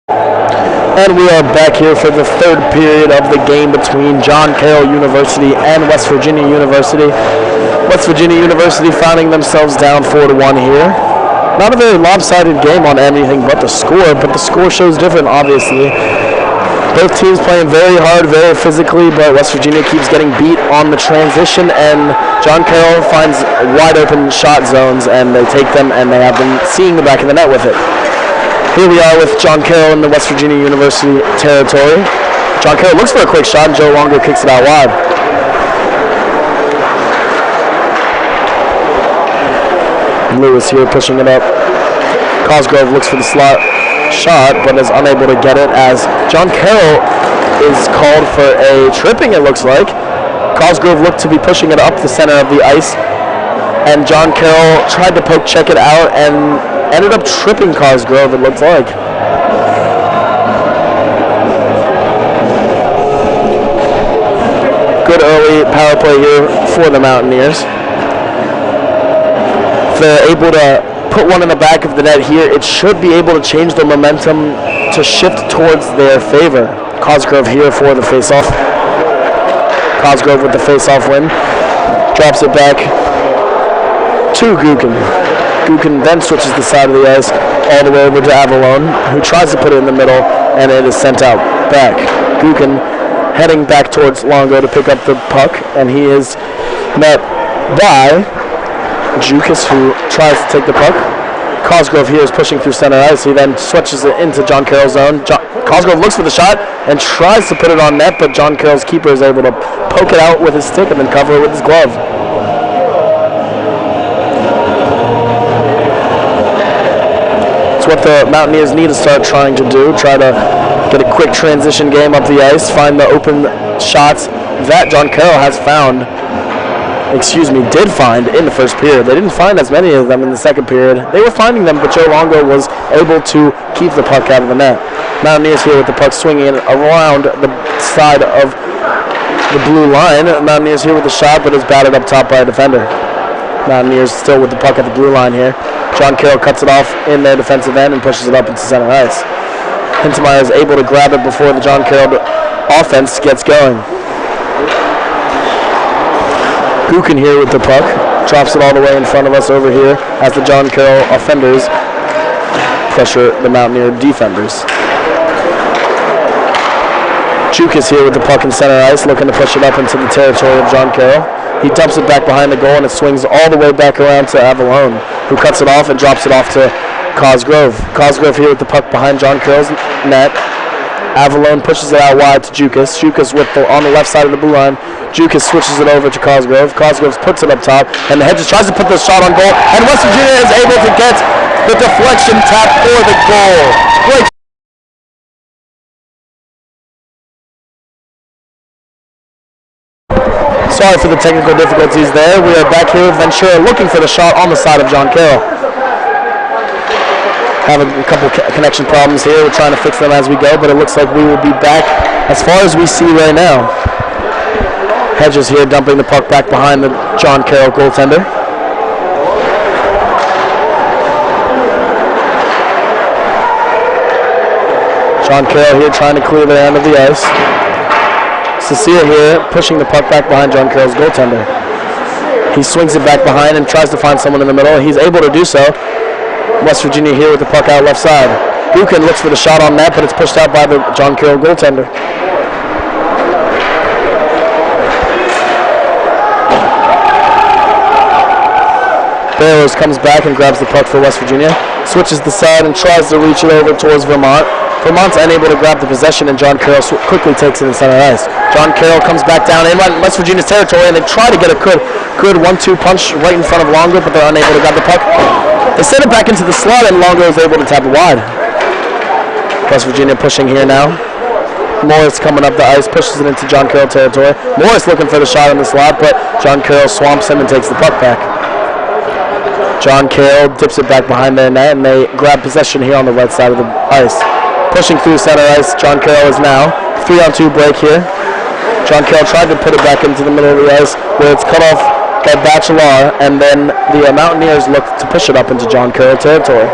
Speaker 1: And we are back here for the third period of the game between John Carroll University and West Virginia University. West Virginia University finding themselves down 4-1 here. Not a very lopsided game on anything but the score shows different, obviously. Both teams playing very hard, very physically, but West Virginia keeps getting beat on the transition, and John Carroll finds wide open shot zones, and they take them, and they have them seeing the back of the net with it. Here we are with John Carroll in the West Virginia University territory. John Carroll looks for a quick shot, and Joe Longo kicks it out wide. Lewis here pushing it up. Cosgrove looks for the slot shot, but is unable to get it as John Carroll is called for a tripping, it looks like. Cosgrove looked to be pushing it up the center of the ice, and John Carroll tried to poke check it out and ended up tripping Cosgrove, it looks like. Good early power play here for the Mountaineers. If they're able to put one in the back of the net here, it should be able to change the momentum to shift towards their favor. Cosgrove here for the face-off. Cosgrove with the face-off win. Drops it back to Gukin. Gukin then switches the side of the ice all the way over to Avalone, who tries to put it in the middle, and it is sent out back. Gukin heading back towards Longo to pick up the puck, and he is met by Jukas, who tries to take the puck. Cosgrove here is pushing through center ice. He then switches it into John Carroll's zone. Cosgrove looks for the shot and tries to put it on net, but John Carroll's keeper is able to poke it out with his stick and then cover it with his glove. It's what the Mountaineers need to start trying to do. Try to get a quick transition game up the ice, find the open shots that John Carroll has found. Did find in the first period. They didn't find as many of them in the second period. They were finding them, but Joe Longo was able to keep the puck out of the net. Mountaineers here with the puck swinging around the side of the blue line. Mountaineers here with the shot, but is batted up top by a defender. Mountaineers still with the puck at the blue line here. John Carroll cuts it off in their defensive end and pushes it up into center ice. Hintemeyer is able to grab it before the John Carroll offense gets going. Gukin here with the puck, drops it all the way in front of us over here as the John Carroll offenders pressure the Mountaineer defenders. Jukas here with the puck in center ice, looking to push it up into the territory of John Carroll. He dumps it back behind the goal, and it swings all the way back around to Avalone, who cuts it off and drops it off to Cosgrove. Cosgrove here with the puck behind John Carroll's net. Avalone pushes it out wide to Jukas. Jukas on the left side of the blue line. Jukas switches it over to Cosgrove. Cosgrove puts it up top, and the Hedges tries to put the shot on goal, and West Virginia is able to get the deflection tap for the goal. Great. Sorry for the technical difficulties there. We are back here with Ventura looking for the shot on the side of John Carroll. Having a couple connection problems here. We're trying to fix them as we go, but it looks like we will be back as far as we see right now. Hedges here dumping the puck back behind the John Carroll goaltender. John Carroll here trying to clear the end of the ice. Cecilia here pushing the puck back behind John Carroll's goaltender. He swings it back behind and tries to find someone in the middle. He's able to do so. West Virginia here with the puck out left side. Gukin looks for the shot on net, but it's pushed out by the John Carroll goaltender. Barrows comes back and grabs the puck for West Virginia. Switches the side and tries to reach it over towards Vermont. Vermont's unable to grab the possession, and John Carroll quickly takes it in center ice. John Carroll comes back down in West Virginia's territory, and they try to get a good 1-2 punch right in front of Longo, but they're unable to grab the puck. They send it back into the slot, and Longo is able to tap it wide. West Virginia pushing here now. Morris coming up the ice, pushes it into John Carroll territory. Morris looking for the shot in the slot, but John Carroll swamps him and takes the puck back. John Carroll dips it back behind their net, and they grab possession here on the right side of the ice. Pushing through center ice, John Carroll is now 3-on-2 break here. John Carroll tried to put it back into the middle of the ice, where it's cut off by Bachelor, and then the Mountaineers look to push it up into John Carroll territory.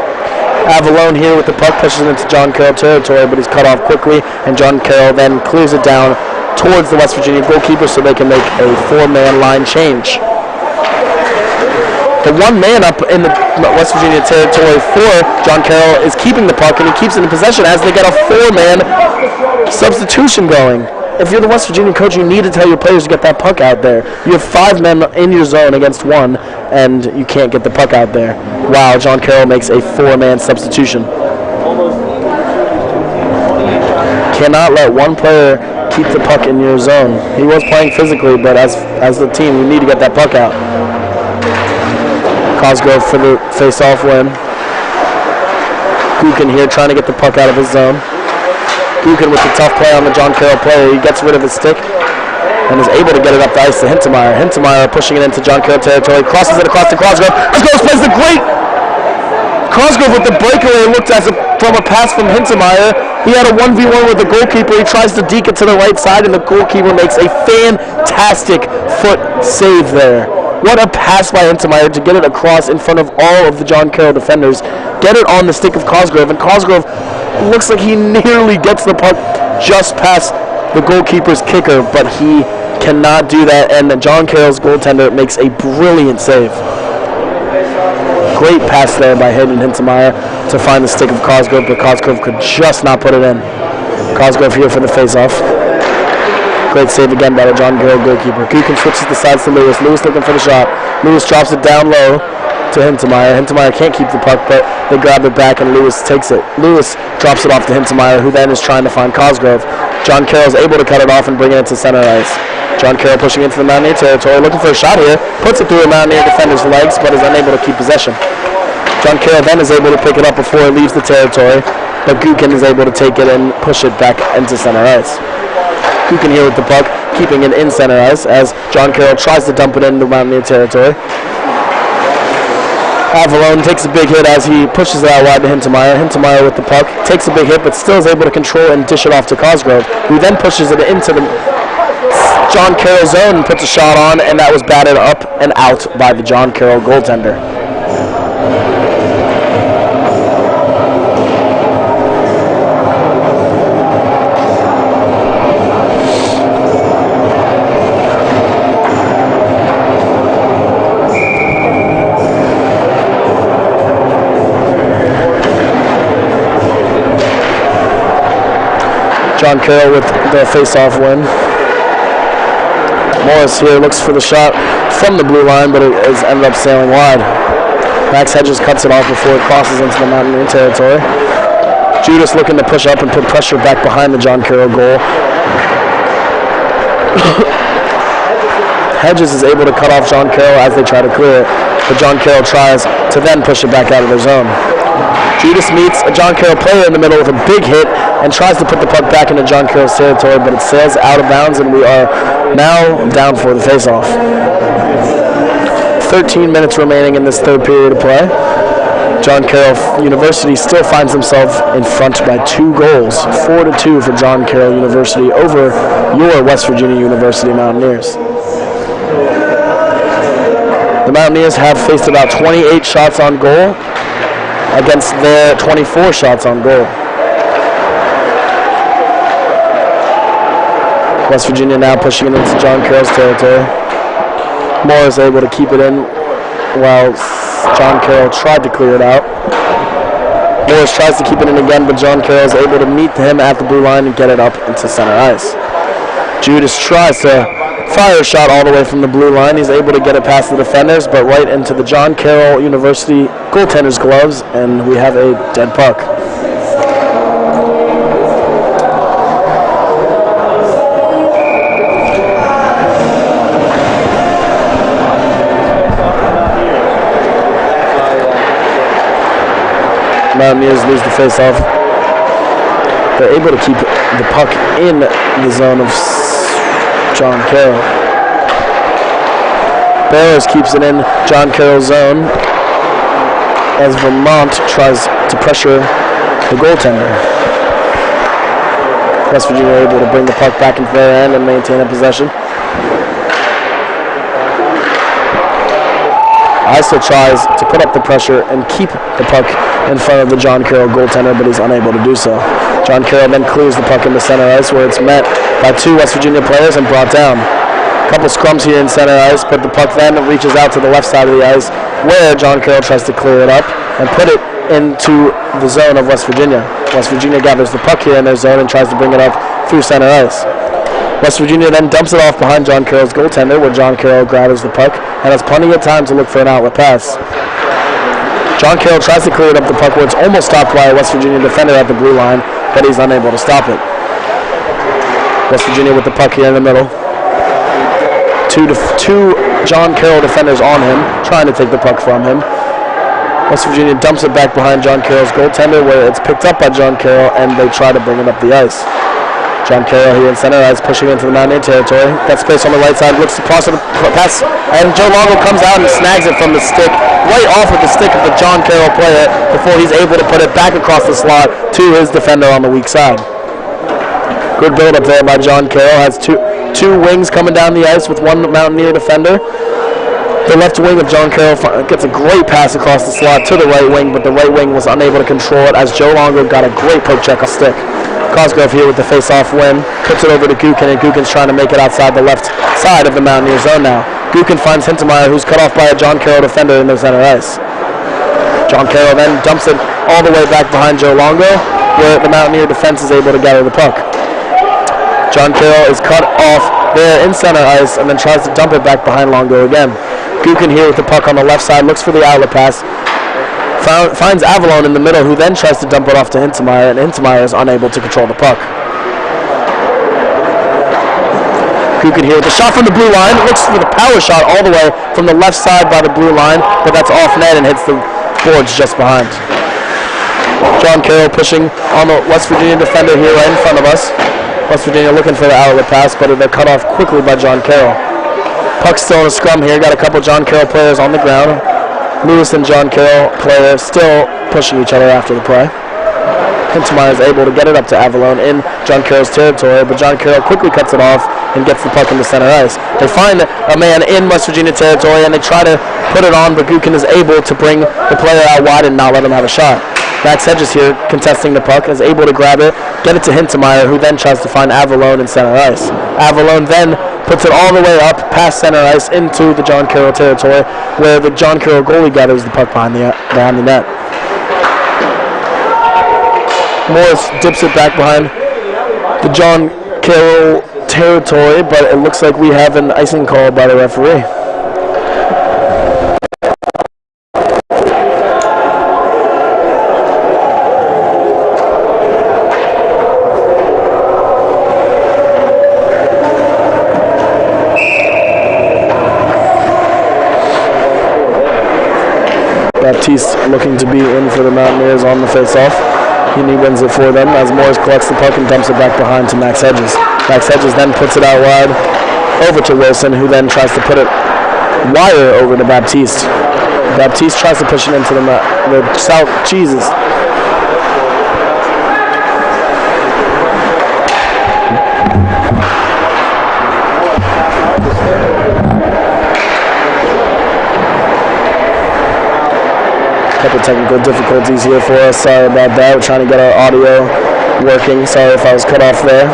Speaker 1: Avalone here with the puck, pushes it into John Carroll territory, but he's cut off quickly, and John Carroll then clears it down towards the West Virginia goalkeeper so they can make a 4-man line change. The 1 man up in the West Virginia territory for John Carroll is keeping the puck, and he keeps it in possession as they get a 4-man substitution going. If you're the West Virginia coach, you need to tell your players to get that puck out there. You have 5 men in your zone against 1, and you can't get the puck out there. Wow, John Carroll makes a 4-man substitution. Cannot let one player keep the puck in your zone. He was playing physically, but as the team, you need to get that puck out. Cosgrove for the face-off win. Gookin here trying to get the puck out of his zone. Gookin with the tough play on the John Carroll player. He gets rid of his stick and is able to get it up the ice to Hintemeyer. Hintemeyer pushing it into John Carroll territory. Crosses it across to Cosgrove. Cosgrove plays the great. Cosgrove with the breakaway looked as from a pass from Hintemeyer. He had a 1v1 with the goalkeeper. He tries to deke it to the right side, and the goalkeeper makes a fantastic foot save there. What a pass by Hintemeyer to get it across in front of all of the John Carroll defenders. Get it on the stick of Cosgrove, and Cosgrove looks like he nearly gets the puck just past the goalkeeper's kicker, but he cannot do that, and John Carroll's goaltender makes a brilliant save. Great pass there by Hayden Hintemeyer to find the stick of Cosgrove, but Cosgrove could just not put it in. Cosgrove here for the face-off. Great save again by the John Carroll goalkeeper. Gookin switches the sides to Lewis. Lewis looking for the shot. Lewis drops it down low to Hintemeyer. Hintemeyer can't keep the puck, but they grab it back and Lewis takes it. Lewis drops it off to Hintemeyer, who then is trying to find Cosgrove. John Carroll is able to cut it off and bring it into center ice. John Carroll pushing into the Mountaineer territory, looking for a shot here. Puts it through a Mountaineer defender's legs, but is unable to keep possession. John Carroll then is able to pick it up before it leaves the territory, but Gookin is able to take it and push it back into center ice. Gookin here with the puck, keeping it in center ice as John Carroll tries to dump it into Mountaineer territory. Avalone takes a big hit as he pushes it out wide to Hintemeyer. Hintemeyer with the puck, takes a big hit, but still is able to control and dish it off to Cosgrove, who then pushes it into the John Carroll zone and puts a shot on, and that was batted up and out by the John Carroll goaltender. John Carroll with the face-off win. Morris here looks for the shot from the blue line, but it has ended up sailing wide. Max Hedges cuts it off before it crosses into the Mountaineer territory. Judas looking to push up and put pressure back behind the John Carroll goal. Hedges is able to cut off John Carroll as they try to clear it, but John Carroll tries to then push it back out of their zone. Judas meets a John Carroll player in the middle with a big hit and tries to put the puck back into John Carroll's territory, but it sails out of bounds, and we are now down for the face-off. 13 minutes remaining in this third period of play. John Carroll University still finds himself in front by 2 goals, 4-2 for John Carroll University over your West Virginia University Mountaineers. The Mountaineers have faced about 28 shots on goal against their 24 shots on goal. West Virginia now pushing it into John Carroll's territory. Moore is able to keep it in while John Carroll tried to clear it out. Morris tries to keep it in again, but John Carroll is able to meet him at the blue line and get it up into center ice. Judas tries to fire a shot all the way from the blue line. He's able to get it past the defenders, but right into the John Carroll University goaltender's gloves, and we have a dead puck. Mountaineers lose the face-off. They're able to keep the puck in the zone of John Carroll. Barrows keeps it in John Carroll's zone as Vermont tries to pressure the goaltender. West Virginia able to bring the puck back into their end and maintain a possession. Iso tries to put up the pressure and keep the puck in front of the John Carroll goaltender, but he's unable to do so. John Carroll then clears the puck into center ice, where it's met by 2 West Virginia players and brought down. A couple scrums here in center ice, but the puck then reaches out to the left side of the ice, where John Carroll tries to clear it up and put it into the zone of West Virginia. West Virginia gathers the puck here in their zone and tries to bring it up through center ice. West Virginia then dumps it off behind John Carroll's goaltender, where John Carroll gathers the puck and has plenty of time to look for an outlet pass. John Carroll tries to clear it up the puck, where it's almost stopped by a West Virginia defender at the blue line, but he's unable to stop it. West Virginia with the puck here in the middle. Two John Carroll defenders on him, trying to take the puck from him. West Virginia dumps it back behind John Carroll's goaltender, where it's picked up by John Carroll, and they try to bring it up the ice. John Carroll here in center ice, pushing into the Mountaineer territory. Got space on the right side, looks to pass the pass, and Joe Longo comes out and snags it from the stick, right off of the stick of the John Carroll player, before he's able to put it back across the slot to his defender on the weak side. Good build up there by John Carroll. Has two wings coming down the ice with one Mountaineer defender. The left wing of John Carroll gets a great pass across the slot to the right wing, but the right wing was unable to control it, as Joe Longo got a great poke check on stick. Cosgrove here with the face-off win, puts it over to Gukin, and Gukin's trying to make it outside the left side of the Mountaineer zone now. Gukin finds Hintemeyer, who's cut off by a John Carroll defender in the center ice. John Carroll then dumps it all the way back behind Joe Longo, where the Mountaineer defense is able to gather the puck. John Carroll is cut off there in center ice and then tries to dump it back behind Longo again. Gukin here with the puck on the left side, looks for the outlet pass, finds Avalon in the middle, who then tries to dump it off to Hintemeyer, and Hintemeyer is unable to control the puck. Gukin here with the shot from the blue line, looks for the power shot all the way from the left side by the blue line, but that's off net and hits the boards just behind. John Carroll pushing on the West Virginia defender here right in front of us. West Virginia looking for the outlet pass, but they're cut off quickly by John Carroll. Puck's still in a scrum here, got a couple John Carroll players on the ground. Lewis and John Carroll player still pushing each other after the play. Hintemeyer is able to get it up to Avalon in John Carroll's territory, but John Carroll quickly cuts it off and gets the puck into center ice. They find a man in West Virginia territory, and they try to put it on, but Gukin is able to bring the player out wide and not let him have a shot. Max Hedges here contesting the puck, is able to grab it, get it to Hintemeyer, who then tries to find Avalon in center ice. Avalon then puts it all the way up past center ice into the John Carroll territory, where the John Carroll goalie gathers the puck behind the net. Morris dips it back behind the John Carroll territory, but it looks like we have an icing call by the referee. Baptiste looking to be in for the Mountaineers on the face-off. He wins it for them as Morris collects the puck and dumps it back behind to Max Hedges. Max Hedges then puts it out wide over to Wilson, who then tries to put it wire over to Baptiste. Baptiste tries to push it into the south. Jesus. Couple technical difficulties here for us. Sorry about that. We're trying to get our audio working. Sorry if I was cut off there.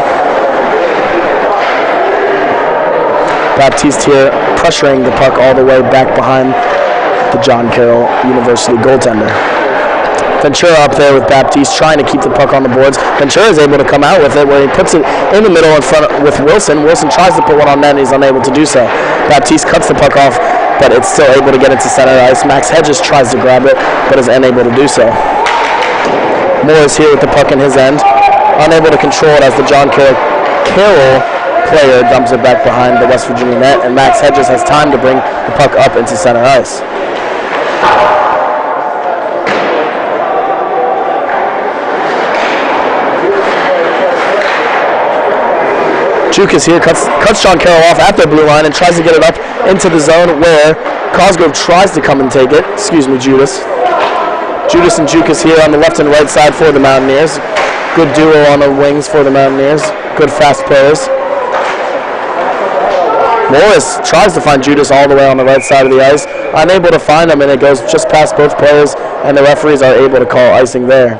Speaker 1: Baptiste here pressuring the puck all the way back behind the John Carroll University goaltender. Ventura up there with Baptiste trying to keep the puck on the boards. Ventura is able to come out with it, where he puts it in the middle in front with Wilson. Wilson tries to put one on net and he's unable to do so. Baptiste cuts the puck off, but it's still able to get into center ice. Max Hedges tries to grab it, but is unable to do so. Morris here with the puck in his end, unable to control it as the John Carroll player dumps it back behind the West Virginia net, and Max Hedges has time to bring the puck up into center ice. Jukas here cuts John Carroll off at the blue line and tries to get it up into the zone, where Cosgrove tries to come and take it. Excuse me, Judas. Judas and Jukas here on the left and right side for the Mountaineers. Good duo on the wings for the Mountaineers. Good fast players. Morris tries to find Judas all the way on the right side of the ice, unable to find him, and it goes just past both players, and the referees are able to call icing there.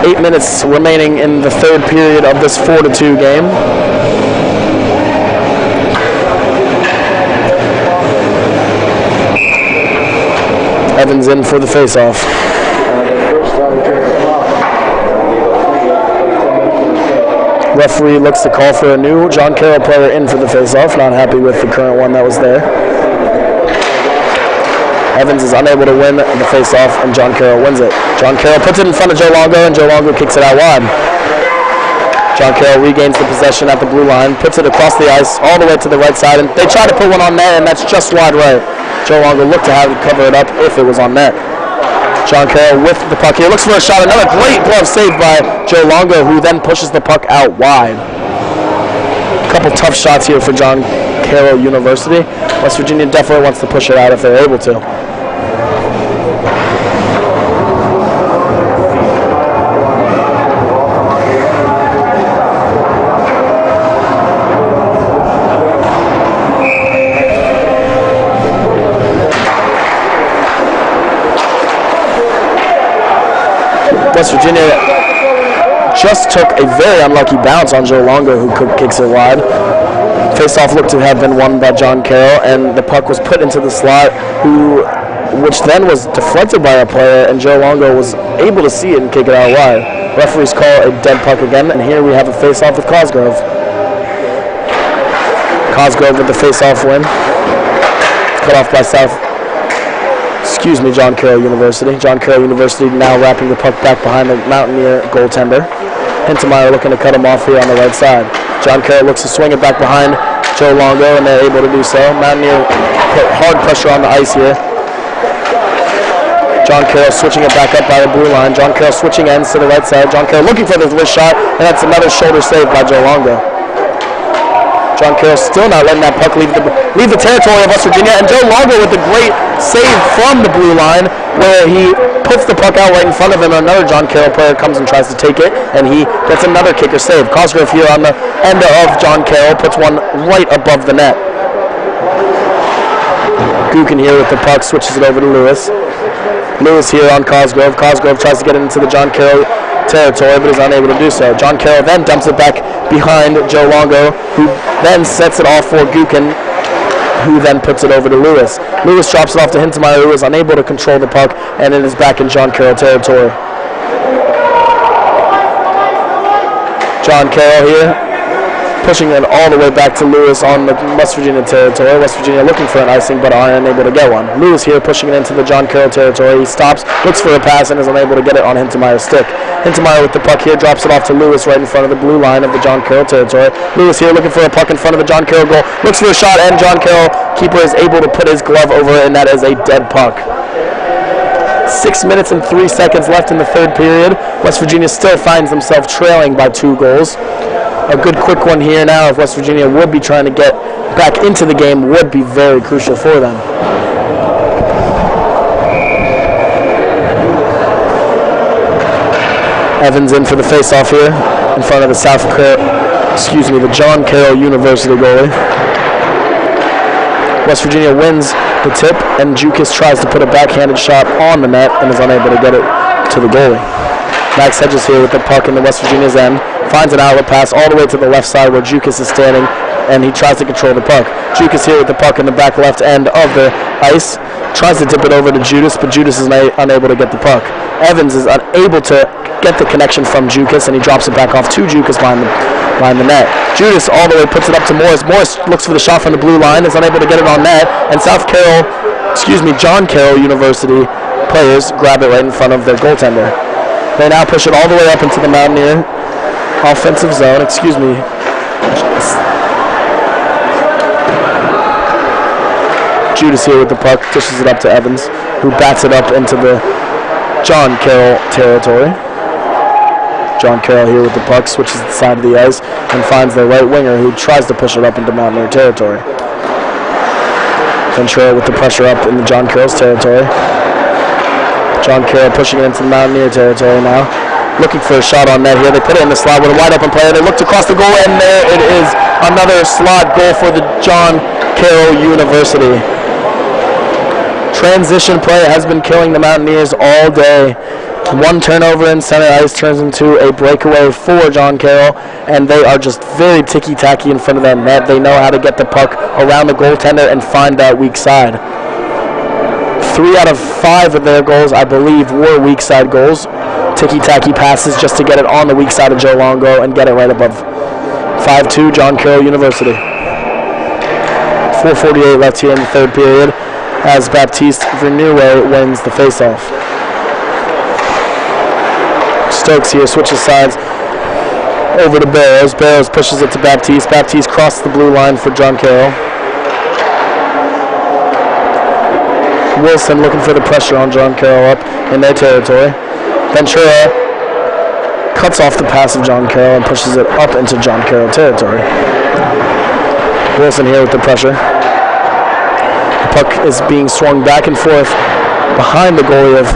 Speaker 1: Eight minutes remaining in the third period of this 4-2 game. Evans in for the face-off. Referee looks to call for a new John Carroll player in for the face-off. Not happy with the current one that was there. Evans is unable to win the face-off, and John Carroll wins it. John Carroll puts it in front of Joe Longo, and Joe Longo kicks it out wide. John Carroll regains the possession at the blue line, puts it across the ice all the way to the right side, and they try to put one on net, and that's just wide right. Joe Longo looked to have it cover it up if it was on net. John Carroll with the puck here, looks for a shot. Another great glove save by Joe Longo, who then pushes the puck out wide. A couple tough shots here for John Carroll University. West Virginia definitely wants to push it out if they're able to. West Virginia just took a very unlucky bounce on Joe Longo, who kicks it wide. Face-off looked to have been won by John Carroll, and the puck was put into the slot, which then was deflected by a player, and Joe Longo was able to see it and kick it out wide. Referees call a dead puck again, and here we have a face-off with Cosgrove. Cosgrove with the face-off win. Cut off by John Carroll University. John Carroll University now wrapping the puck back behind the Mountaineer goaltender. Hintemeyer looking to cut him off here on the right side. John Carroll looks to swing it back behind Joe Longo, and they're able to do so. Mountaineer put hard pressure on the ice here. John Carroll switching it back up by the blue line. John Carroll switching ends to the right side. John Carroll looking for the wrist shot, and that's another shoulder save by Joe Longo. John Carroll still not letting that puck leave the territory of West Virginia, and Joe Longo with a great save from the blue line, where he puts the puck out right in front of him. Another John Carroll player comes and tries to take it, and he gets another kicker save. Cosgrove here on the end of John Carroll puts one right above the net. Gookin here with the puck, switches it over to Lewis. Lewis here on Cosgrove. Cosgrove tries to get into the John Carroll territory, but is unable to do so. John Carroll then dumps it back behind Joe Longo, who then sets it off for Gookin, who then puts it over to Lewis. Lewis drops it off to Hintemeyer, who is unable to control the puck, and it is back in John Carroll territory. John Carroll here, pushing it all the way back to Lewis on the West Virginia territory. West Virginia looking for an icing, but are unable to get one. Lewis here pushing it into the John Carroll territory. He stops, looks for a pass, and is unable to get it on Hintemeyer's stick. Hintemeyer with the puck here, drops it off to Lewis right in front of the blue line of the John Carroll territory. Lewis here looking for a puck in front of the John Carroll goal. Looks for a shot, and John Carroll keeper is able to put his glove over it, and that is a dead puck. 6 minutes and 3 seconds left in the third period. West Virginia still finds themselves trailing by 2 goals. A good quick one here now, if West Virginia would be trying to get back into the game, would be very crucial for them. Evans in for the face-off here in front of the John Carroll University goalie. West Virginia wins the tip, and Jukas tries to put a backhanded shot on the net and is unable to get it to the goalie. Max Hedges here with the puck in the West Virginia's end, finds an outlet pass all the way to the left side where Jukas is standing, and he tries to control the puck. Jukas here with the puck in the back left end of the ice, tries to dip it over to Judas, but Judas is unable to get the puck. Evans is unable to get the connection from Jukas, and he drops it back off to Jukas behind the net. Judas all the way puts it up to Morris. Morris looks for the shot from the blue line, is unable to get it on net, and John Carroll University players grab it right in front of their goaltender. They now push it all the way up into the Mountaineer offensive zone. Judas here with the puck, dishes it up to Evans, who bats it up into the John Carroll territory. John Carroll here with the puck, switches the side of the ice, and finds the right winger, who tries to push it up into Mountaineer territory. Ventura with the pressure up in the John Carroll's territory. John Carroll pushing it into the Mountaineer territory now. looking for a shot on net here. They put it in the slot with a wide open player. They looked across the goal, and there it is. Another slot goal for the John Carroll University. Transition play has been killing the Mountaineers all day. One turnover in center ice turns into a breakaway for John Carroll, and they are just very ticky-tacky in front of that net. They know how to get the puck around the goaltender and find that weak side. 3 out of 5 of their goals, I believe, were weak side goals. Ticky-tacky passes just to get it on the weak side of Joe Longo and get it right above. 5-2, John Carroll University. 4:48 left here in the third period as Baptiste Vernouet wins the faceoff. Stokes here switches sides over to Barrows. Barrows pushes it to Baptiste. Baptiste crosses the blue line for John Carroll. Wilson looking for the pressure on John Carroll up in their territory. Ventura cuts off the pass of John Carroll and pushes it up into John Carroll territory. Wilson here with the pressure. The puck is being swung back and forth behind the goalie of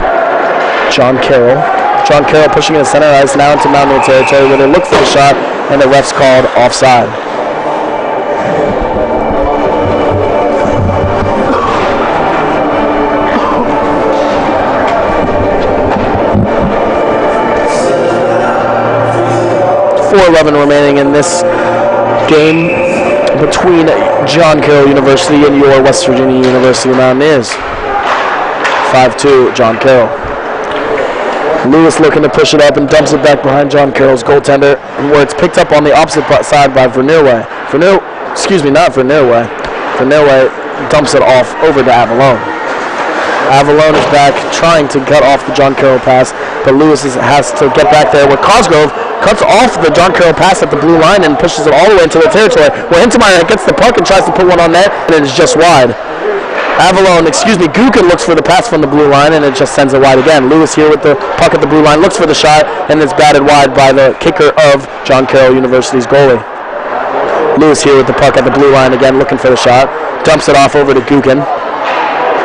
Speaker 1: John Carroll. John Carroll pushing in center ice now into Mountaineer territory where they look for the shot and the ref's called offside. .4:11 remaining in this game between John Carroll University and your West Virginia University Mountaineers. 5-2, John Carroll. Lewis looking to push it up and dumps it back behind John Carroll's goaltender, where it's picked up on the opposite side by Vernouet. Vernouet dumps it off over to Avalone. Avalone is back trying to cut off the John Carroll pass, but Lewis has to get back there where Cosgrove cuts off the John Carroll pass at the blue line and pushes it all the way into the territory, where Hintermeyer gets the puck and tries to put one on net, and it is just wide. Gukin looks for the pass from the blue line, and it just sends it wide again. Lewis here with the puck at the blue line, looks for the shot, and it's batted wide by the kicker of John Carroll University's goalie. Lewis here with the puck at the blue line again, looking for the shot, dumps it off over to Gukin.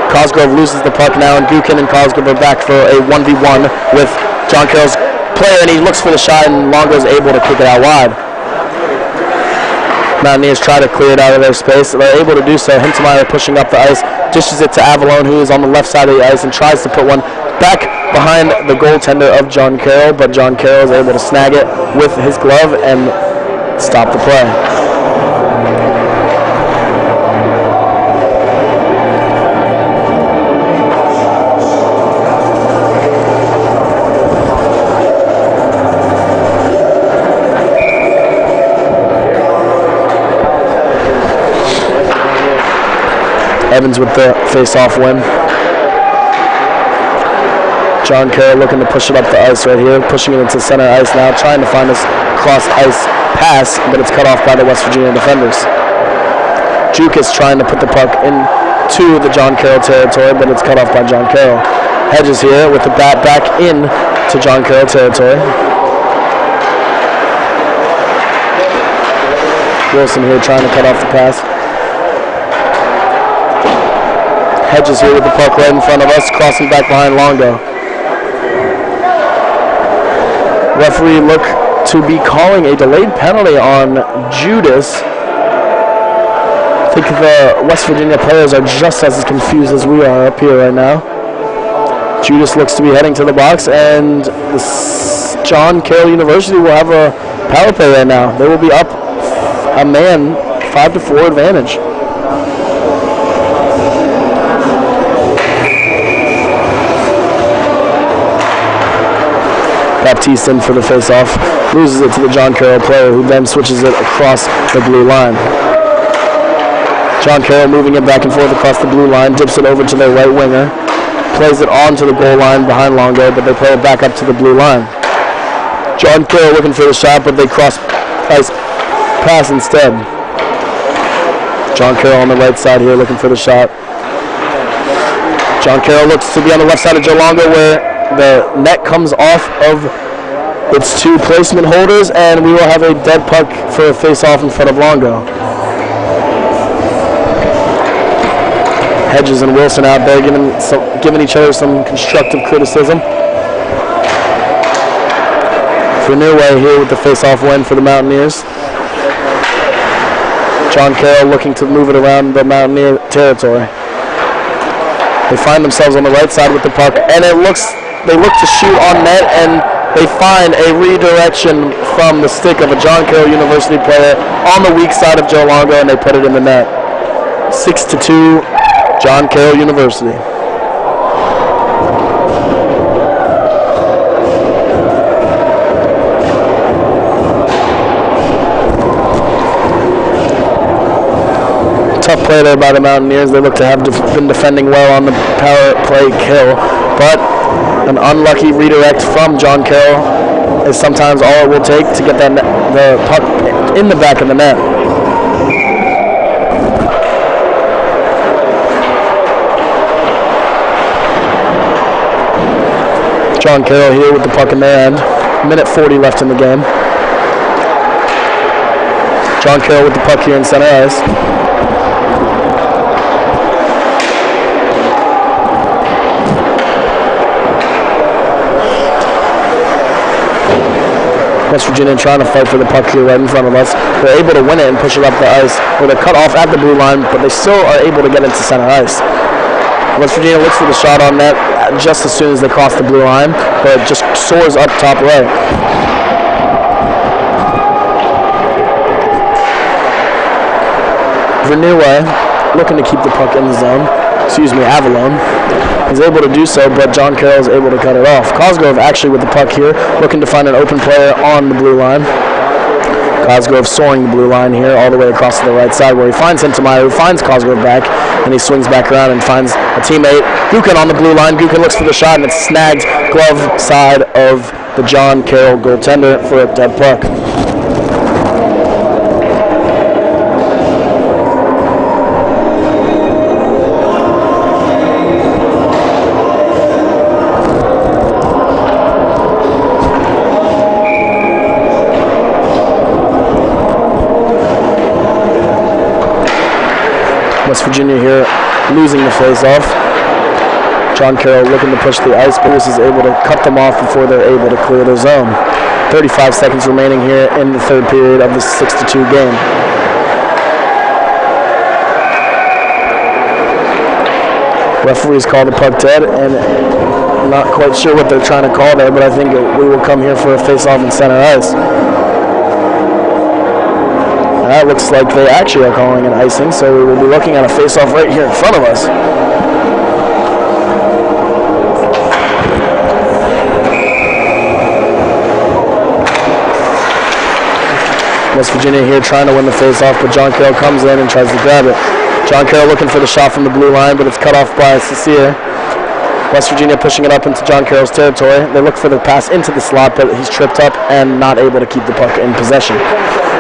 Speaker 1: Cosgrove loses the puck now, and Gukin and Cosgrove are back for a 1v1 with John Carroll's player, and he looks for the shot, and Longo's able to kick it out wide. Mountaineers try to clear it out of their space. They're able to do so. Hintermeyer pushing up the ice, dishes it to Avalone, who is on the left side of the ice, and tries to put one back behind the goaltender of John Carroll, but John Carroll is able to snag it with his glove and stop the play. Evans with the face-off win. John Carroll looking to push it up the ice right here, pushing it into center ice now, trying to find this cross-ice pass, but it's cut off by the West Virginia defenders. Jukas trying to put the puck into the John Carroll territory, but it's cut off by John Carroll. Hedges here with the bat back in to John Carroll territory. Wilson here trying to cut off the pass. Hedges here with the puck right in front of us, crossing back behind Longo. Referee look to be calling a delayed penalty on Judas. I think the West Virginia players are just as confused as we are up here right now. Judas looks to be heading to the box, and John Carroll University will have a power play right now. They will be up a man, 5-4 advantage. Baptiste in for the face-off, loses it to the John Carroll player, who then switches it across the blue line. John Carroll moving it back and forth across the blue line, dips it over to their right winger, plays it onto the goal line behind Longo, but they play it back up to the blue line. John Carroll looking for the shot, but they cross ice pass instead. John Carroll on the right side here looking for the shot. John Carroll looks to be on the left side of Joe Longo, where the net comes off of its two placement holders, and we will have a dead puck for a face-off in front of Longo. Hedges and Wilson out there giving each other some constructive criticism. Reneway here with the face-off win for the Mountaineers. John Carroll looking to move it around the Mountaineer territory. They find themselves on the right side with the puck, and they look to shoot on net, and they find a redirection from the stick of a John Carroll University player on the weak side of Joe Longo, and they put it in the net. 6-2, John Carroll University. Tough play there by the Mountaineers. They look to have been defending well on the power play kill, but an unlucky redirect from John Carroll is sometimes all it will take to get the puck in the back of the net. John Carroll here with the puck in their end. Minute 40 left in the game. John Carroll with the puck here in center ice. West Virginia trying to fight for the puck here right in front of us. They're able to win it and push it up the ice, or they're cut off at the blue line, but they still are able to get into center ice. West Virginia looks for the shot on net just as soon as they cross the blue line, but it just soars up top right. Reneway looking to keep the puck in the zone. Avalon is able to do so, but John Carroll is able to cut it off. Cosgrove actually with the puck here, looking to find an open player on the blue line. Cosgrove soaring the blue line here all the way across to the right side, where he finds Hintemeyer, who finds Cosgrove back, and he swings back around and finds a teammate, Gukin, on the blue line. Gukin looks for the shot, and it's snagged glove side of the John Carroll goaltender for a dead puck. West Virginia here losing the face-off. John Carroll looking to push the ice, but Bruce is able to cut them off before they're able to clear their zone. 35 seconds remaining here in the third period of the 6-2 game. Referees call the puck dead, and not quite sure what they're trying to call there, but I think we will come here for a face-off in center ice. That looks like they actually are calling an icing, so we will be looking at a face-off right here in front of us. West Virginia here trying to win the face-off, but John Carroll comes in and tries to grab it. John Carroll looking for the shot from the blue line, but it's cut off by Cecilia. West Virginia pushing it up into John Carroll's territory. They look for the pass into the slot, but he's tripped up and not able to keep the puck in possession.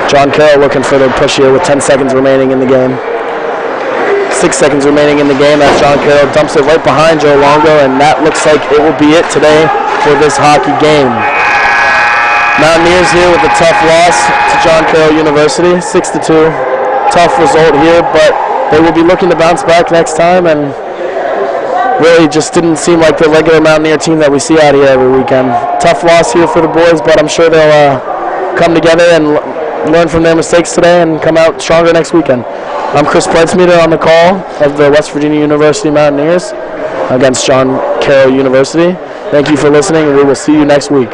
Speaker 1: John Carroll looking for the push here with 10 seconds remaining in the game. 6 seconds remaining in the game as John Carroll dumps it right behind Joe Longo, and that looks like it will be it today for this hockey game. Mountaineers here with a tough loss to John Carroll University, 6-2. Tough result here, but they will be looking to bounce back next time, and really just didn't seem like the regular Mountaineer team that we see out here every weekend. Tough loss here for the boys, but I'm sure they'll come together and learn from their mistakes today and come out stronger next weekend. I'm Chris Pleitzmeter on the call of the West Virginia University Mountaineers against John Carroll University. Thank you for listening, and we will see you next week.